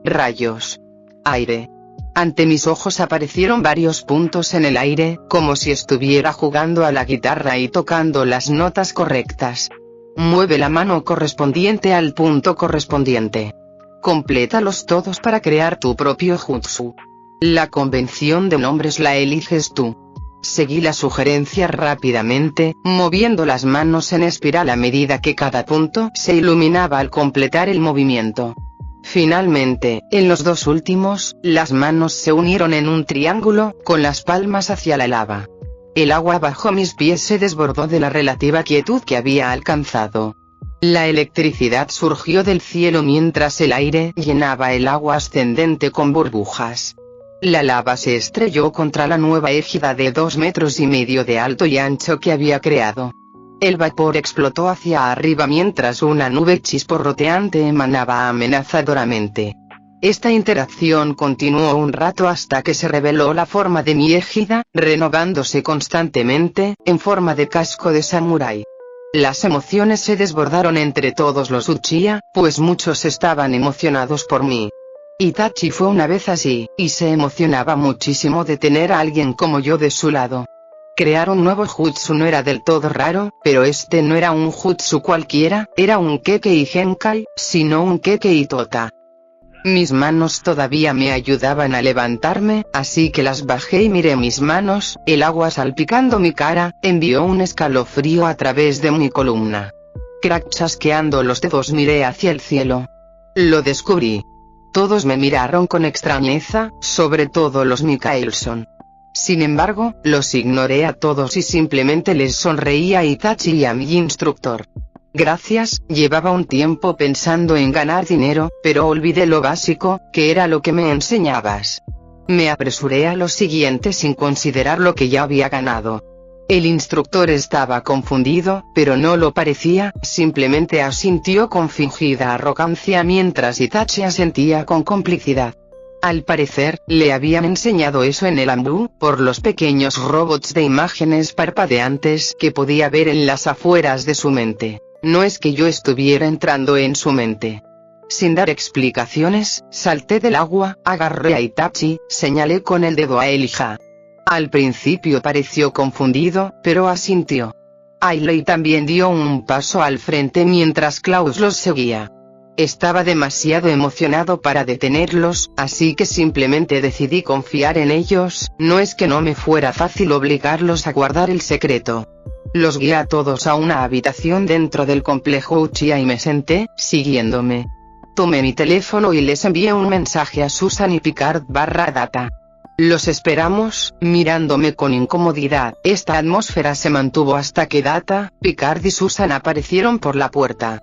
Rayos. Aire. Ante mis ojos aparecieron varios puntos en el aire, como si estuviera jugando a la guitarra y tocando las notas correctas. Mueve la mano correspondiente al punto correspondiente. Complétalos todos para crear tu propio jutsu. La convención de nombres la eliges tú. Seguí la sugerencia rápidamente, moviendo las manos en espiral a medida que cada punto se iluminaba al completar el movimiento. Finalmente, en los 2 últimos, las manos se unieron en un triángulo, con las palmas hacia la lava. El agua bajo mis pies se desbordó de la relativa quietud que había alcanzado. La electricidad surgió del cielo mientras el aire llenaba el agua ascendente con burbujas. La lava se estrelló contra la nueva égida de 2,5 metros de alto y ancho que había creado. El vapor explotó hacia arriba mientras una nube chisporroteante emanaba amenazadoramente. Esta interacción continuó un rato hasta que se reveló la forma de mi égida, renovándose constantemente, en forma de casco de samurái. Las emociones se desbordaron entre todos los Uchiha, pues muchos estaban emocionados por mí. Itachi fue una vez así, y se emocionaba muchísimo de tener a alguien como yo de su lado. Crear un nuevo jutsu no era del todo raro, pero este no era un jutsu cualquiera, era un Kekei Genkai, sino un Kekei Tota. Mis manos todavía me ayudaban a levantarme, así que las bajé y miré mis manos. El agua salpicando mi cara envió un escalofrío a través de mi columna. Chasqueando los dedos miré hacia el cielo. Lo descubrí. Todos me miraron con extrañeza, sobre todo los Mikaelson. Sin embargo, los ignoré a todos y simplemente les sonreí a Itachi y a mi instructor. Gracias, llevaba un tiempo pensando en ganar dinero, pero olvidé lo básico, que era lo que me enseñabas. Me apresuré a lo siguiente sin considerar lo que ya había ganado. El instructor estaba confundido, pero no lo parecía, simplemente asintió con fingida arrogancia mientras Itachi asentía con complicidad. Al parecer, le habían enseñado eso en el Anbu, por los pequeños robots de imágenes parpadeantes que podía ver en las afueras de su mente. No es que yo estuviera entrando en su mente. Sin dar explicaciones, salté del agua, agarré a Itachi, señalé con el dedo a Elijah. Al principio pareció confundido, pero asintió. Ailey también dio un paso al frente mientras Klaus los seguía. Estaba demasiado emocionado para detenerlos, así que simplemente decidí confiar en ellos, no es que no me fuera fácil obligarlos a guardar el secreto. Los guié a todos a una habitación dentro del complejo Uchiha y me senté, siguiéndome. Tomé mi teléfono y les envié un mensaje a Susan y Picard/Data. Los esperamos, mirándome con incomodidad. Esta atmósfera se mantuvo hasta que Data, Picard y Susan aparecieron por la puerta.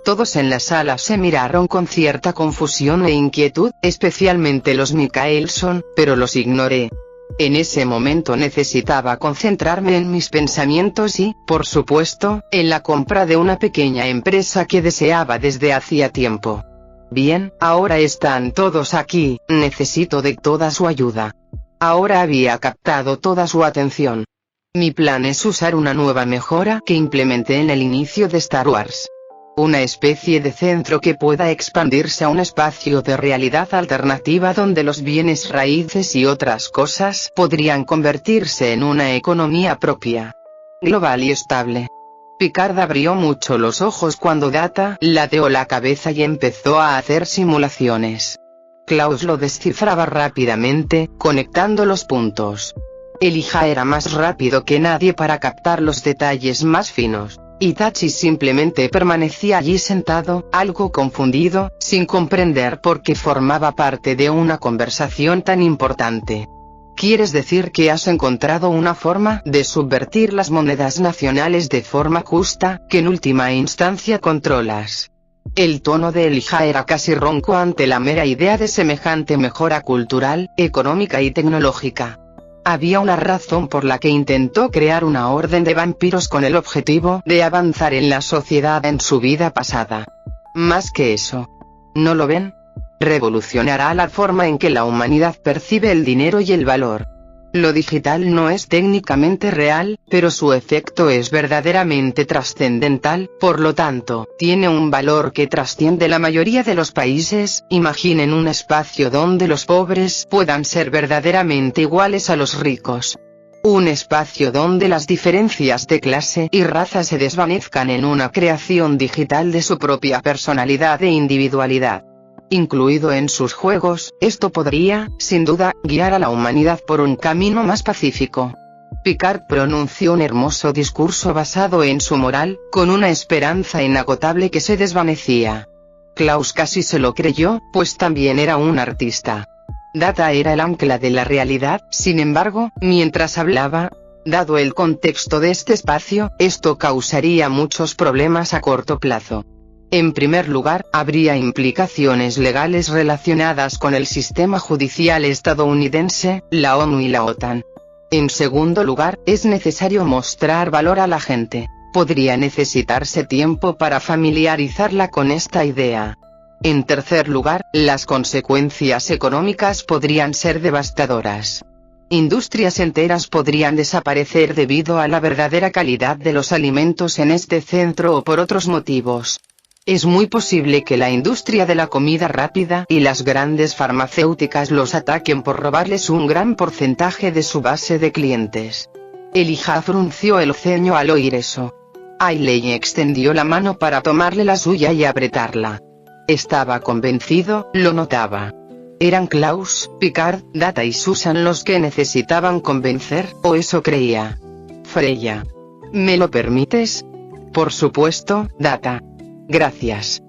Todos en la sala se miraron con cierta confusión e inquietud, especialmente los Mikaelson, pero los ignoré. En ese momento necesitaba concentrarme en mis pensamientos y, por supuesto, en la compra de una pequeña empresa que deseaba desde hacía tiempo. Bien, ahora están todos aquí, necesito de toda su ayuda. Ahora había captado toda su atención. Mi plan es usar una nueva mejora que implementé en el inicio de Star Wars. Una especie de centro que pueda expandirse a un espacio de realidad alternativa donde los bienes raíces y otras cosas podrían convertirse en una economía propia, global y estable. Picard abrió mucho los ojos cuando Data ladeó la cabeza y empezó a hacer simulaciones. Klaus lo descifraba rápidamente, conectando los puntos. Elijah era más rápido que nadie para captar los detalles más finos. Itachi simplemente permanecía allí sentado, algo confundido, sin comprender por qué formaba parte de una conversación tan importante. ¿Quieres decir que has encontrado una forma de subvertir las monedas nacionales de forma justa, que en última instancia controlas? El tono de Elijah era casi ronco ante la mera idea de semejante mejora cultural, económica y tecnológica. Había una razón por la que intentó crear una orden de vampiros con el objetivo de avanzar en la sociedad en su vida pasada. Más que eso. ¿No lo ven? Revolucionará la forma en que la humanidad percibe el dinero y el valor. Lo digital no es técnicamente real, pero su efecto es verdaderamente trascendental, por lo tanto, tiene un valor que trasciende la mayoría de los países. Imaginen un espacio donde los pobres puedan ser verdaderamente iguales a los ricos. Un espacio donde las diferencias de clase y raza se desvanezcan en una creación digital de su propia personalidad e individualidad. Incluido en sus juegos, esto podría, sin duda, guiar a la humanidad por un camino más pacífico. Picard pronunció un hermoso discurso basado en su moral, con una esperanza inagotable que se desvanecía. Klaus casi se lo creyó, pues también era un artista. Data era el ancla de la realidad, sin embargo, mientras hablaba, dado el contexto de este espacio, esto causaría muchos problemas a corto plazo. En primer lugar, habría implicaciones legales relacionadas con el sistema judicial estadounidense, la ONU y la OTAN. En segundo lugar, es necesario mostrar valor a la gente. Podría necesitarse tiempo para familiarizarla con esta idea. En tercer lugar, las consecuencias económicas podrían ser devastadoras. Industrias enteras podrían desaparecer debido a la verdadera calidad de los alimentos en este centro o por otros motivos. Es muy posible que la industria de la comida rápida y las grandes farmacéuticas los ataquen por robarles un gran porcentaje de su base de clientes. Elijah frunció el ceño al oír eso. Ailey extendió la mano para tomarle la suya y apretarla. Estaba convencido, lo notaba. ¿Eran Klaus, Picard, Data y Susan los que necesitaban convencer, o eso creía? Freya. ¿Me lo permites? Por supuesto, Data. Gracias.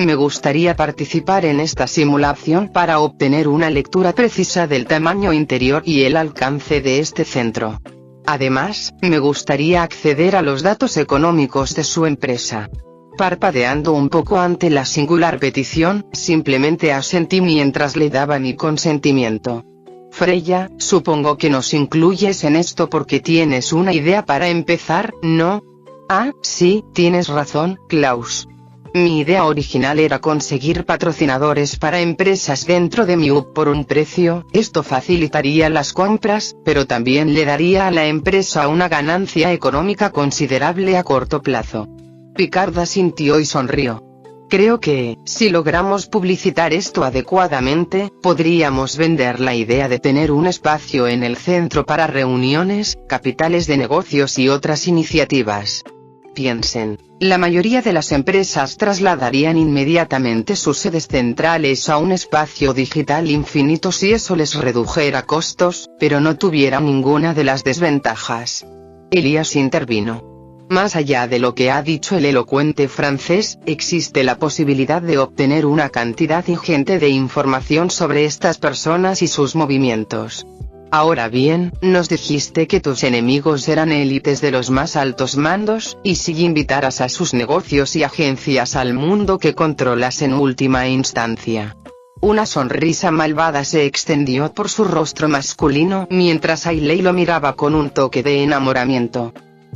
Me gustaría participar en esta simulación para obtener una lectura precisa del tamaño interior y el alcance de este centro. Además, me gustaría acceder a los datos económicos de su empresa. Parpadeando un poco ante la singular petición, simplemente asentí mientras le daba mi consentimiento. Freya, supongo que nos incluyes en esto porque tienes una idea para empezar, ¿no? Ah, sí, tienes razón, Klaus. Mi idea original era conseguir patrocinadores para empresas dentro de Miup por un precio. Esto facilitaría las compras, pero también le daría a la empresa una ganancia económica considerable a corto plazo. Picard asintió y sonrió. Creo que, si logramos publicitar esto adecuadamente, podríamos vender la idea de tener un espacio en el centro para reuniones, capitales de negocios y otras iniciativas. Piensen, la mayoría de las empresas trasladarían inmediatamente sus sedes centrales a un espacio digital infinito si eso les redujera costos, pero no tuviera ninguna de las desventajas. Elías intervino. Más allá de lo que ha dicho el elocuente francés, existe la posibilidad de obtener una cantidad ingente de información sobre estas personas y sus movimientos. Ahora bien, nos dijiste que tus enemigos eran élites de los más altos mandos, y si invitaras a sus negocios y agencias al mundo que controlas en última instancia. Una sonrisa malvada se extendió por su rostro masculino mientras Ailey lo miraba con un toque de enamoramiento.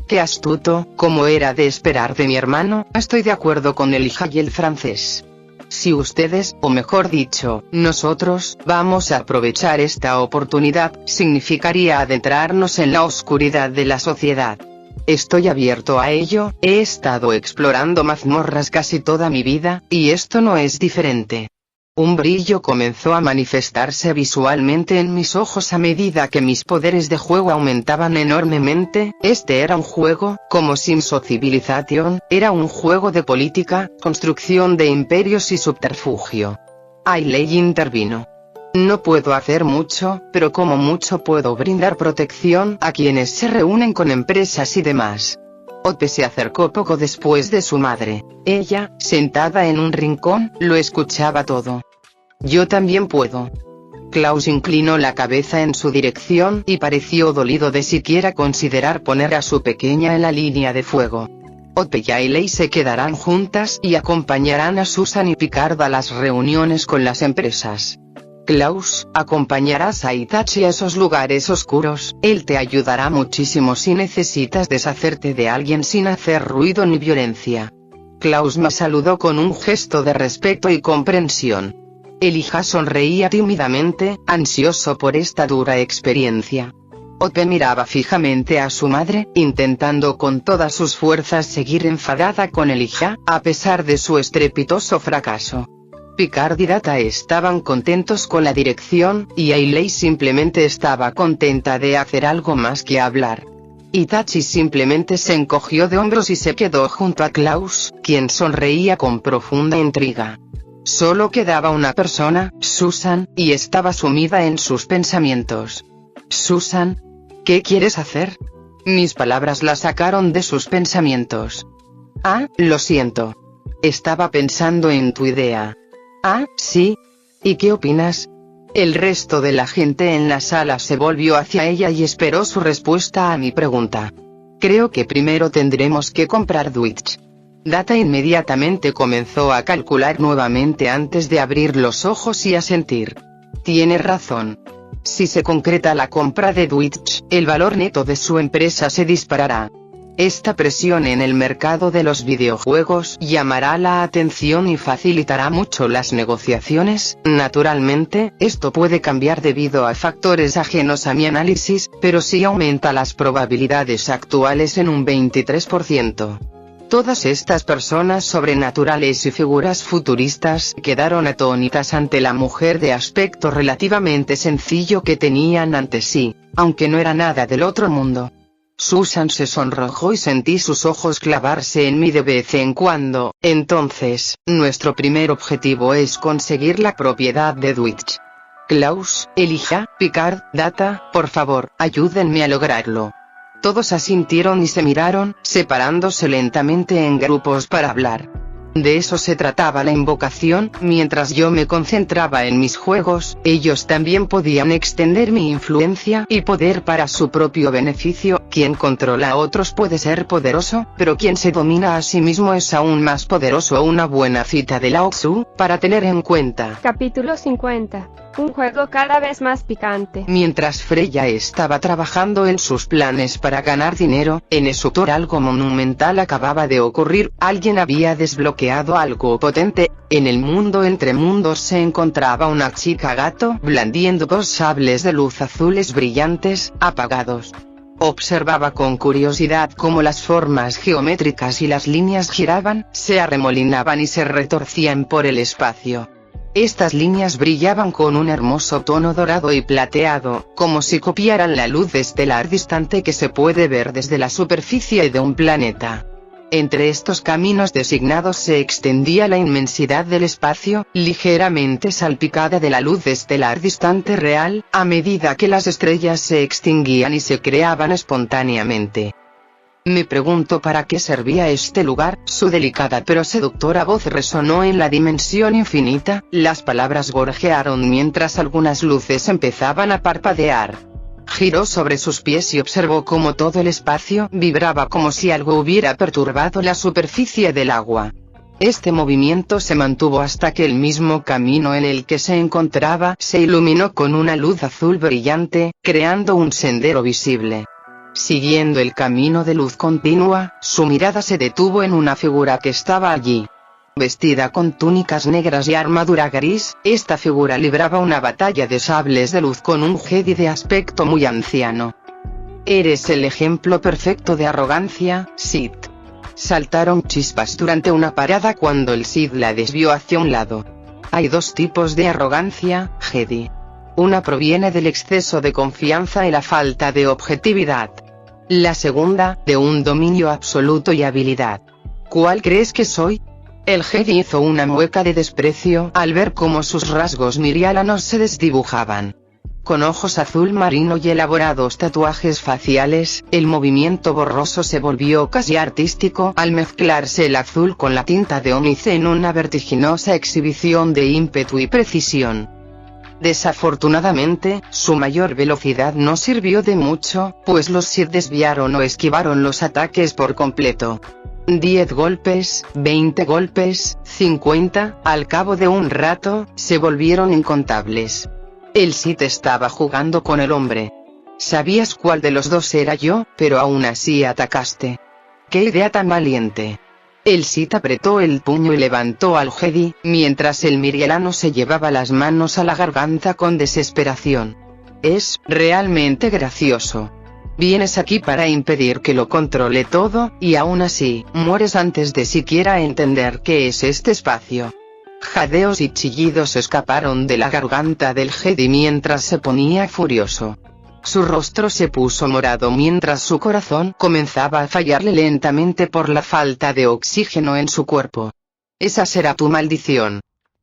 Qué astuto, como era de esperar de mi hermano. Estoy de acuerdo con Elijah y el francés. Si ustedes, o mejor dicho, nosotros, vamos a aprovechar esta oportunidad, significaría adentrarnos en la oscuridad de la sociedad. Estoy abierto a ello, he estado explorando mazmorras casi toda mi vida, y esto no es diferente. Un brillo comenzó a manifestarse visualmente en mis ojos a medida que mis poderes de juego aumentaban enormemente. Este era un juego, como Sims o Civilization, era un juego de política, construcción de imperios y subterfugio. Ailey intervino. No puedo hacer mucho, pero como mucho puedo brindar protección a quienes se reúnen con empresas y demás. Ope se acercó poco después de su madre. Ella, sentada en un rincón, lo escuchaba todo. Yo también puedo. Klaus inclinó la cabeza en su dirección y pareció dolido de siquiera considerar poner a su pequeña en la línea de fuego. Ope y Ailey se quedarán juntas y acompañarán a Susan y Picard a las reuniones con las empresas. Klaus, acompañarás a Itachi a esos lugares oscuros, él te ayudará muchísimo si necesitas deshacerte de alguien sin hacer ruido ni violencia. Klaus me saludó con un gesto de respeto y comprensión. Elijah sonreía tímidamente, ansioso por esta dura experiencia. Ope miraba fijamente a su madre, intentando con todas sus fuerzas seguir enfadada con Elijah, a pesar de su estrepitoso fracaso. Picard y Data estaban contentos con la dirección, y Ailey simplemente estaba contenta de hacer algo más que hablar. Itachi simplemente se encogió de hombros y se quedó junto a Klaus, quien sonreía con profunda intriga. Solo quedaba una persona, Susan, y estaba sumida en sus pensamientos. Susan, ¿qué quieres hacer? Mis palabras la sacaron de sus pensamientos. Ah, lo siento. Estaba pensando en tu idea. Ah, sí. ¿Y qué opinas? El resto de la gente en la sala se volvió hacia ella y esperó su respuesta a mi pregunta. Creo que primero tendremos que comprar Dwitch. Data inmediatamente comenzó a calcular nuevamente antes de abrir los ojos y asentir. Tiene razón. Si se concreta la compra de Dwitch, el valor neto de su empresa se disparará. Esta presión en el mercado de los videojuegos llamará la atención y facilitará mucho las negociaciones. Naturalmente, esto puede cambiar debido a factores ajenos a mi análisis, pero sí aumenta las probabilidades actuales en un 23%. Todas estas personas sobrenaturales y figuras futuristas quedaron atónitas ante la mujer de aspecto relativamente sencillo que tenían ante sí, aunque no era nada del otro mundo. Susan se sonrojó y sentí sus ojos clavarse en mí de vez en cuando. Entonces, nuestro primer objetivo es conseguir la propiedad de Dwitch. Klaus, Elijah, Picard, Data, por favor, ayúdenme a lograrlo. Todos asintieron y se miraron, separándose lentamente en grupos para hablar. De eso se trataba la invocación. Mientras yo me concentraba en mis juegos, ellos también podían extender mi influencia y poder para su propio beneficio. Quien controla a otros puede ser poderoso, pero quien se domina a sí mismo es aún más poderoso. Una buena cita de Lao Tzu, para tener en cuenta. Capítulo 50. Un juego cada vez más picante. Mientras Freya estaba trabajando en sus planes para ganar dinero, en Esutor algo monumental acababa de ocurrir. Alguien había desbloqueado algo potente. En el mundo entre mundos se encontraba una chica gato blandiendo dos sables de luz azules brillantes, apagados. Observaba con curiosidad cómo las formas geométricas y las líneas giraban, se arremolinaban y se retorcían por el espacio. Estas líneas brillaban con un hermoso tono dorado y plateado, como si copiaran la luz estelar distante que se puede ver desde la superficie de un planeta. Entre estos caminos designados se extendía la inmensidad del espacio, ligeramente salpicada de la luz estelar distante real, a medida que las estrellas se extinguían y se creaban espontáneamente. Me pregunto para qué servía este lugar. Su delicada pero seductora voz resonó en la dimensión infinita. Las palabras gorjearon mientras algunas luces empezaban a parpadear. Giró sobre sus pies y observó cómo todo el espacio vibraba como si algo hubiera perturbado la superficie del agua. Este movimiento se mantuvo hasta que el mismo camino en el que se encontraba se iluminó con una luz azul brillante, creando un sendero visible. Siguiendo el camino de luz continua, su mirada se detuvo en una figura que estaba allí. Vestida con túnicas negras y armadura gris, esta figura libraba una batalla de sables de luz con un Jedi de aspecto muy anciano. «Eres el ejemplo perfecto de arrogancia, Sith». Saltaron chispas durante una parada cuando el Sith la desvió hacia un lado. Hay dos tipos de arrogancia, Jedi. Una proviene del exceso de confianza y la falta de objetividad. La segunda, de un dominio absoluto y habilidad. ¿Cuál crees que soy? El Jedi hizo una mueca de desprecio al ver cómo sus rasgos miriálanos se desdibujaban. Con ojos azul marino y elaborados tatuajes faciales, el movimiento borroso se volvió casi artístico al mezclarse el azul con la tinta de ónice en una vertiginosa exhibición de ímpetu y precisión. Desafortunadamente, su mayor velocidad no sirvió de mucho, pues los Sith desviaron o esquivaron los ataques por completo. 10 golpes, 20 golpes, 50, al cabo de un rato, se volvieron incontables. El Sith estaba jugando con el hombre. Sabías cuál de los dos era yo, pero aún así atacaste. ¡Qué idea tan valiente! El Sith apretó el puño y levantó al Jedi, mientras el mirielano se llevaba las manos a la garganta con desesperación. Es realmente gracioso. Vienes aquí para impedir que lo controle todo, y aún así, mueres antes de siquiera entender qué es este espacio. Jadeos y chillidos escaparon de la garganta del Jedi mientras se ponía furioso. Su rostro se puso morado mientras su corazón comenzaba a fallarle lentamente por la falta de oxígeno en su cuerpo. Esa será tu maldición.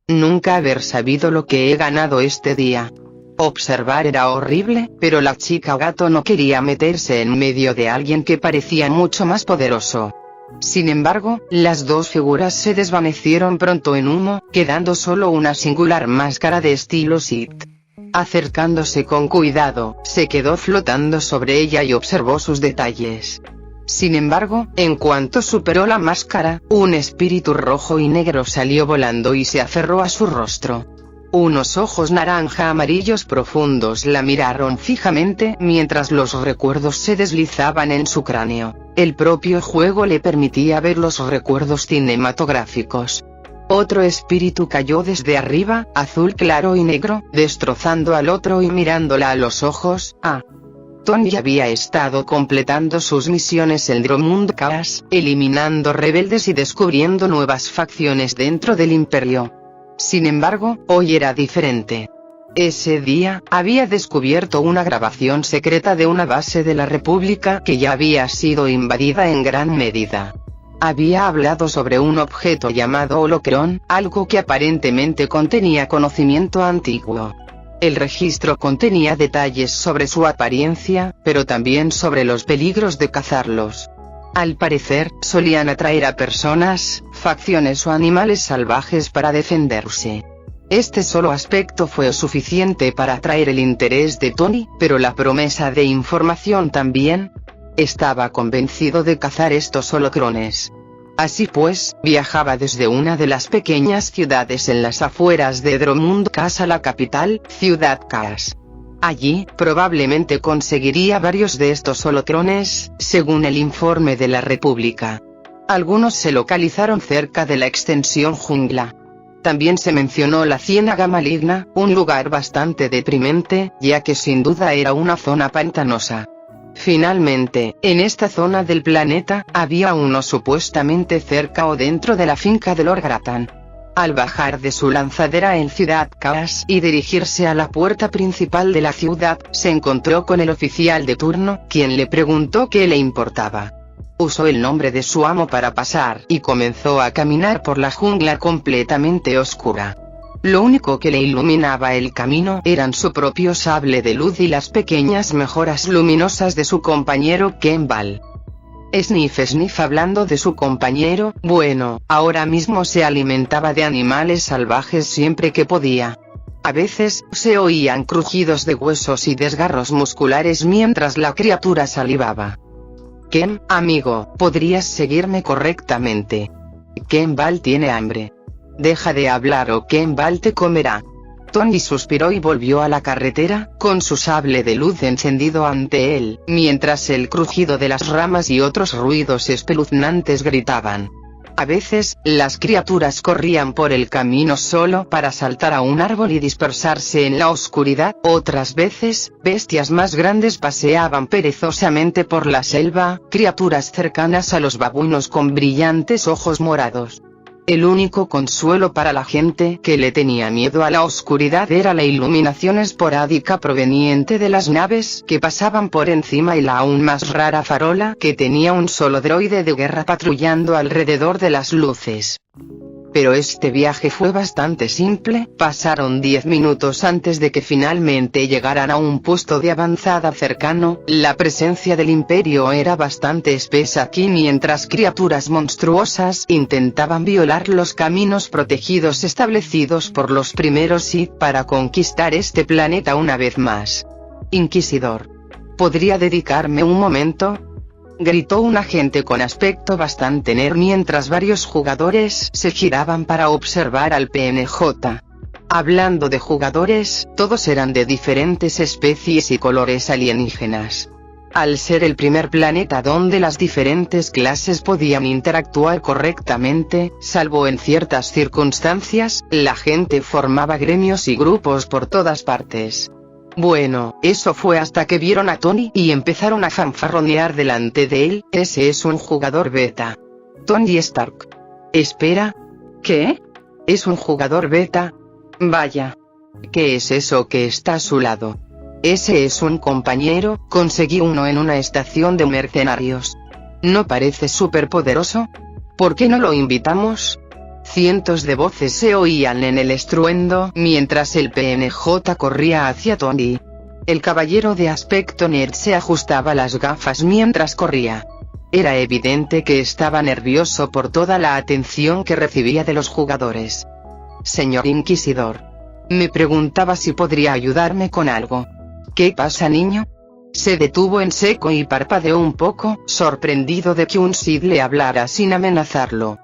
Nunca haber sabido lo que he ganado este día. Observar era horrible, pero la chica gato no quería meterse en medio de alguien que parecía mucho más poderoso. Sin embargo, las dos figuras se desvanecieron pronto en humo, quedando solo una singular máscara de estilo Sith. Acercándose con cuidado, se quedó flotando sobre ella y observó sus detalles. Sin embargo, en cuanto superó la máscara, un espíritu rojo y negro salió volando y se aferró a su rostro. Unos ojos naranja amarillos profundos la miraron fijamente mientras los recuerdos se deslizaban en su cráneo. El propio juego le permitía ver los recuerdos cinematográficos. Otro espíritu cayó desde arriba, azul claro y negro, destrozando al otro y mirándola a los ojos. Tony había estado completando sus misiones en Dromund Kaas, eliminando rebeldes y descubriendo nuevas facciones dentro del Imperio. Sin embargo, hoy era diferente. Ese día, había descubierto una grabación secreta de una base de la República que ya había sido invadida en gran medida. Había hablado sobre un objeto llamado holocrón, algo que aparentemente contenía conocimiento antiguo. El registro contenía detalles sobre su apariencia, pero también sobre los peligros de cazarlos. Al parecer, solían atraer a personas, facciones o animales salvajes para defenderse. Este solo aspecto fue suficiente para atraer el interés de Tony, pero la promesa de información también. Estaba convencido de cazar estos holocrones. Así pues, viajaba desde una de las pequeñas ciudades en las afueras de Dromund Kaas a la capital, Ciudad Kaas. Allí, probablemente conseguiría varios de estos holocrones, según el informe de la República. Algunos se localizaron cerca de la extensión jungla. También se mencionó la Ciénaga Maligna, un lugar bastante deprimente, ya que sin duda era una zona pantanosa. Finalmente, en esta zona del planeta, había uno supuestamente cerca o dentro de la finca de Lord Gratan. Al bajar de su lanzadera en Ciudad Kaas y dirigirse a la puerta principal de la ciudad, se encontró con el oficial de turno, quien le preguntó qué le importaba. Usó el nombre de su amo para pasar, y comenzó a caminar por la jungla completamente oscura. Lo único que le iluminaba el camino eran su propio sable de luz y las pequeñas mejoras luminosas de su compañero Kembal. Sniff hablando de su compañero, bueno, ahora mismo se alimentaba de animales salvajes siempre que podía. A veces, se oían crujidos de huesos y desgarros musculares mientras la criatura salivaba. Ken, amigo, ¿podrías seguirme correctamente? Kembal tiene hambre. Deja de hablar o Kembal te comerá. Tony suspiró y volvió a la carretera, con su sable de luz encendido ante él, mientras el crujido de las ramas y otros ruidos espeluznantes gritaban. A veces, las criaturas corrían por el camino solo para saltar a un árbol y dispersarse en la oscuridad, otras veces, bestias más grandes paseaban perezosamente por la selva, criaturas cercanas a los babuinos con brillantes ojos morados. El único consuelo para la gente que le tenía miedo a la oscuridad era la iluminación esporádica proveniente de las naves que pasaban por encima y la aún más rara farola que tenía un solo droide de guerra patrullando alrededor de las luces. Pero este viaje fue bastante simple, pasaron 10 minutos antes de que finalmente llegaran a un puesto de avanzada cercano. La presencia del Imperio era bastante espesa aquí mientras criaturas monstruosas intentaban violar los caminos protegidos establecidos por los primeros Sith para conquistar este planeta una vez más. Inquisidor. ¿Podría dedicarme un momento?, gritó un agente con aspecto bastante nerd mientras varios jugadores se giraban para observar al PNJ. Hablando de jugadores, todos eran de diferentes especies y colores alienígenas. Al ser el primer planeta donde las diferentes clases podían interactuar correctamente, salvo en ciertas circunstancias, la gente formaba gremios y grupos por todas partes. Bueno, eso fue hasta que vieron a Tony y empezaron a fanfarronear delante de él. Ese es un jugador beta. Tony Stark. Espera. ¿Qué? ¿Es un jugador beta? Vaya. ¿Qué es eso que está a su lado? Ese es un compañero, conseguí uno en una estación de mercenarios. ¿No parece súper poderoso? ¿Por qué no lo invitamos? Cientos de voces se oían en el estruendo mientras el PNJ corría hacia Tony. El caballero de aspecto nerd se ajustaba las gafas mientras corría. Era evidente que estaba nervioso por toda la atención que recibía de los jugadores. Señor Inquisidor. Me preguntaba si podría ayudarme con algo. ¿Qué pasa, niño? Se detuvo en seco y parpadeó un poco, sorprendido de que un Sith le hablara sin amenazarlo.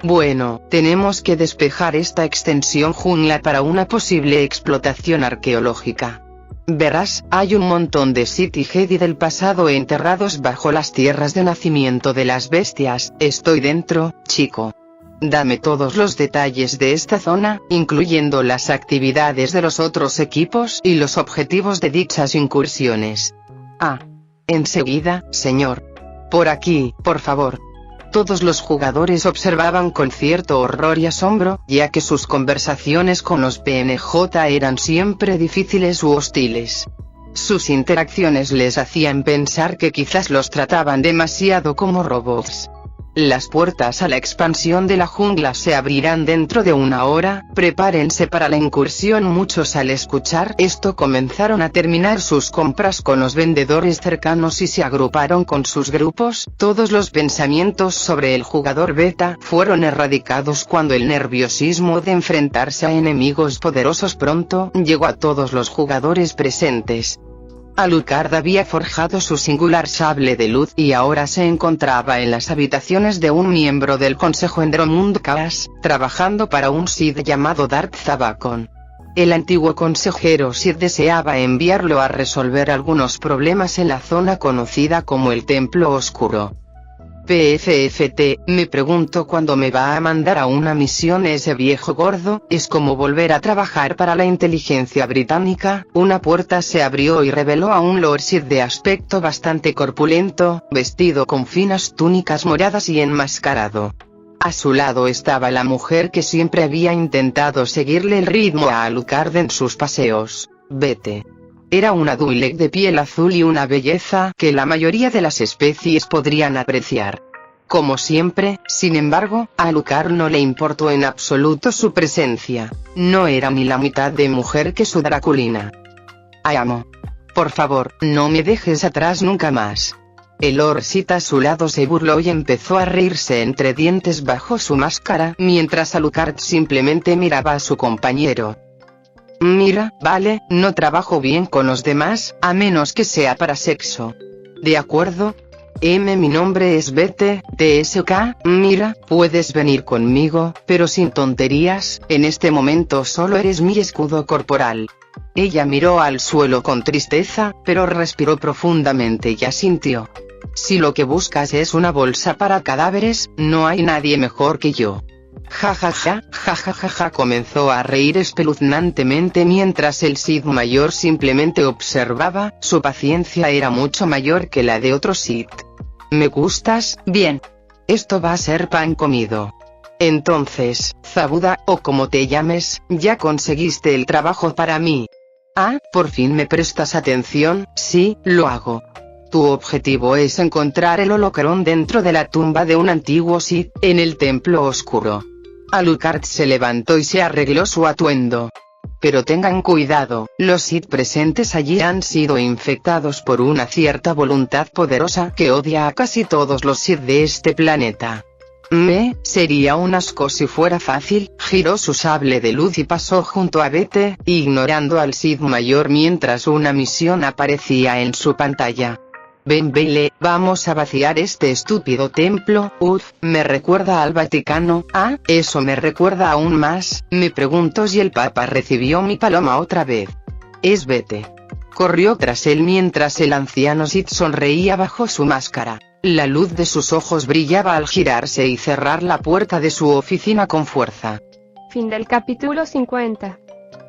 Bueno, tenemos que despejar esta extensión jungla para una posible explotación arqueológica. Verás, hay un montón de Sith y Jedi del pasado enterrados bajo las tierras de nacimiento de las bestias. Estoy dentro, chico. Dame todos los detalles de esta zona, incluyendo las actividades de los otros equipos y los objetivos de dichas incursiones. Ah. Enseguida, señor. Por aquí, por favor. Todos los jugadores observaban con cierto horror y asombro, ya que sus conversaciones con los PNJ eran siempre difíciles u hostiles. Sus interacciones les hacían pensar que quizás los trataban demasiado como robots. Las puertas a la expansión de la jungla se abrirán dentro de 1 hora, prepárense para la incursión. Muchos al escuchar esto comenzaron a terminar sus compras con los vendedores cercanos y se agruparon con sus grupos. Todos los pensamientos sobre el jugador beta fueron erradicados cuando el nerviosismo de enfrentarse a enemigos poderosos pronto llegó a todos los jugadores presentes. Alucard había forjado su singular sable de luz y ahora se encontraba en las habitaciones de un miembro del Consejo Endromund Kaas, trabajando para un Sith llamado Darth Zavakon. El antiguo consejero Sith deseaba enviarlo a resolver algunos problemas en la zona conocida como el Templo Oscuro. PFFT, me pregunto cuándo me va a mandar a una misión ese viejo gordo. Es como volver a trabajar para la inteligencia británica. Una puerta se abrió y reveló a un Lord Sith de aspecto bastante corpulento, vestido con finas túnicas moradas y enmascarado. A su lado estaba la mujer que siempre había intentado seguirle el ritmo a Alucard en sus paseos, Bete. Era una Twi'lek de piel azul y una belleza que la mayoría de las especies podrían apreciar. Como siempre, sin embargo, a Alucard no le importó en absoluto su presencia. No era ni la mitad de mujer que su Draculina. Amo. Por favor, no me dejes atrás nunca más. El Lord Sith a su lado se burló y empezó a reírse entre dientes bajo su máscara, mientras Alucard simplemente miraba a su compañero. Mira, vale, no trabajo bien con los demás, a menos que sea para sexo. ¿De acuerdo? Mi nombre es Bete, TSK, mira, puedes venir conmigo, pero sin tonterías, en este momento solo eres mi escudo corporal. Ella miró al suelo con tristeza, pero respiró profundamente y asintió. Si lo que buscas es una bolsa para cadáveres, no hay nadie mejor que yo. Ja, comenzó a reír espeluznantemente mientras el Sith mayor simplemente observaba. Su paciencia era mucho mayor que la de otros Sith. ¿Me gustas? Bien. Esto va a ser pan comido. Entonces, Zabuda, o como te llames, ya conseguiste el trabajo para mí. Ah, por fin me prestas atención. Sí, lo hago. Tu objetivo es encontrar el holocrón dentro de la tumba de un antiguo Sith, en el Templo Oscuro. Alucard se levantó y se arregló su atuendo. Pero tengan cuidado, los Sith presentes allí han sido infectados por una cierta voluntad poderosa que odia a casi todos los Sith de este planeta. Sería un asco si fuera fácil. Giró su sable de luz y pasó junto a Bete, ignorando al Sith mayor mientras una misión aparecía en su pantalla. Ven Bailey, vamos a vaciar este estúpido templo. Me recuerda al Vaticano. Eso me recuerda aún más. Me pregunto si el Papa recibió mi paloma otra vez. Es Bete. Corrió tras él mientras el anciano Sith sonreía bajo su máscara. La luz de sus ojos brillaba al girarse y cerrar la puerta de su oficina con fuerza. Fin del capítulo 50.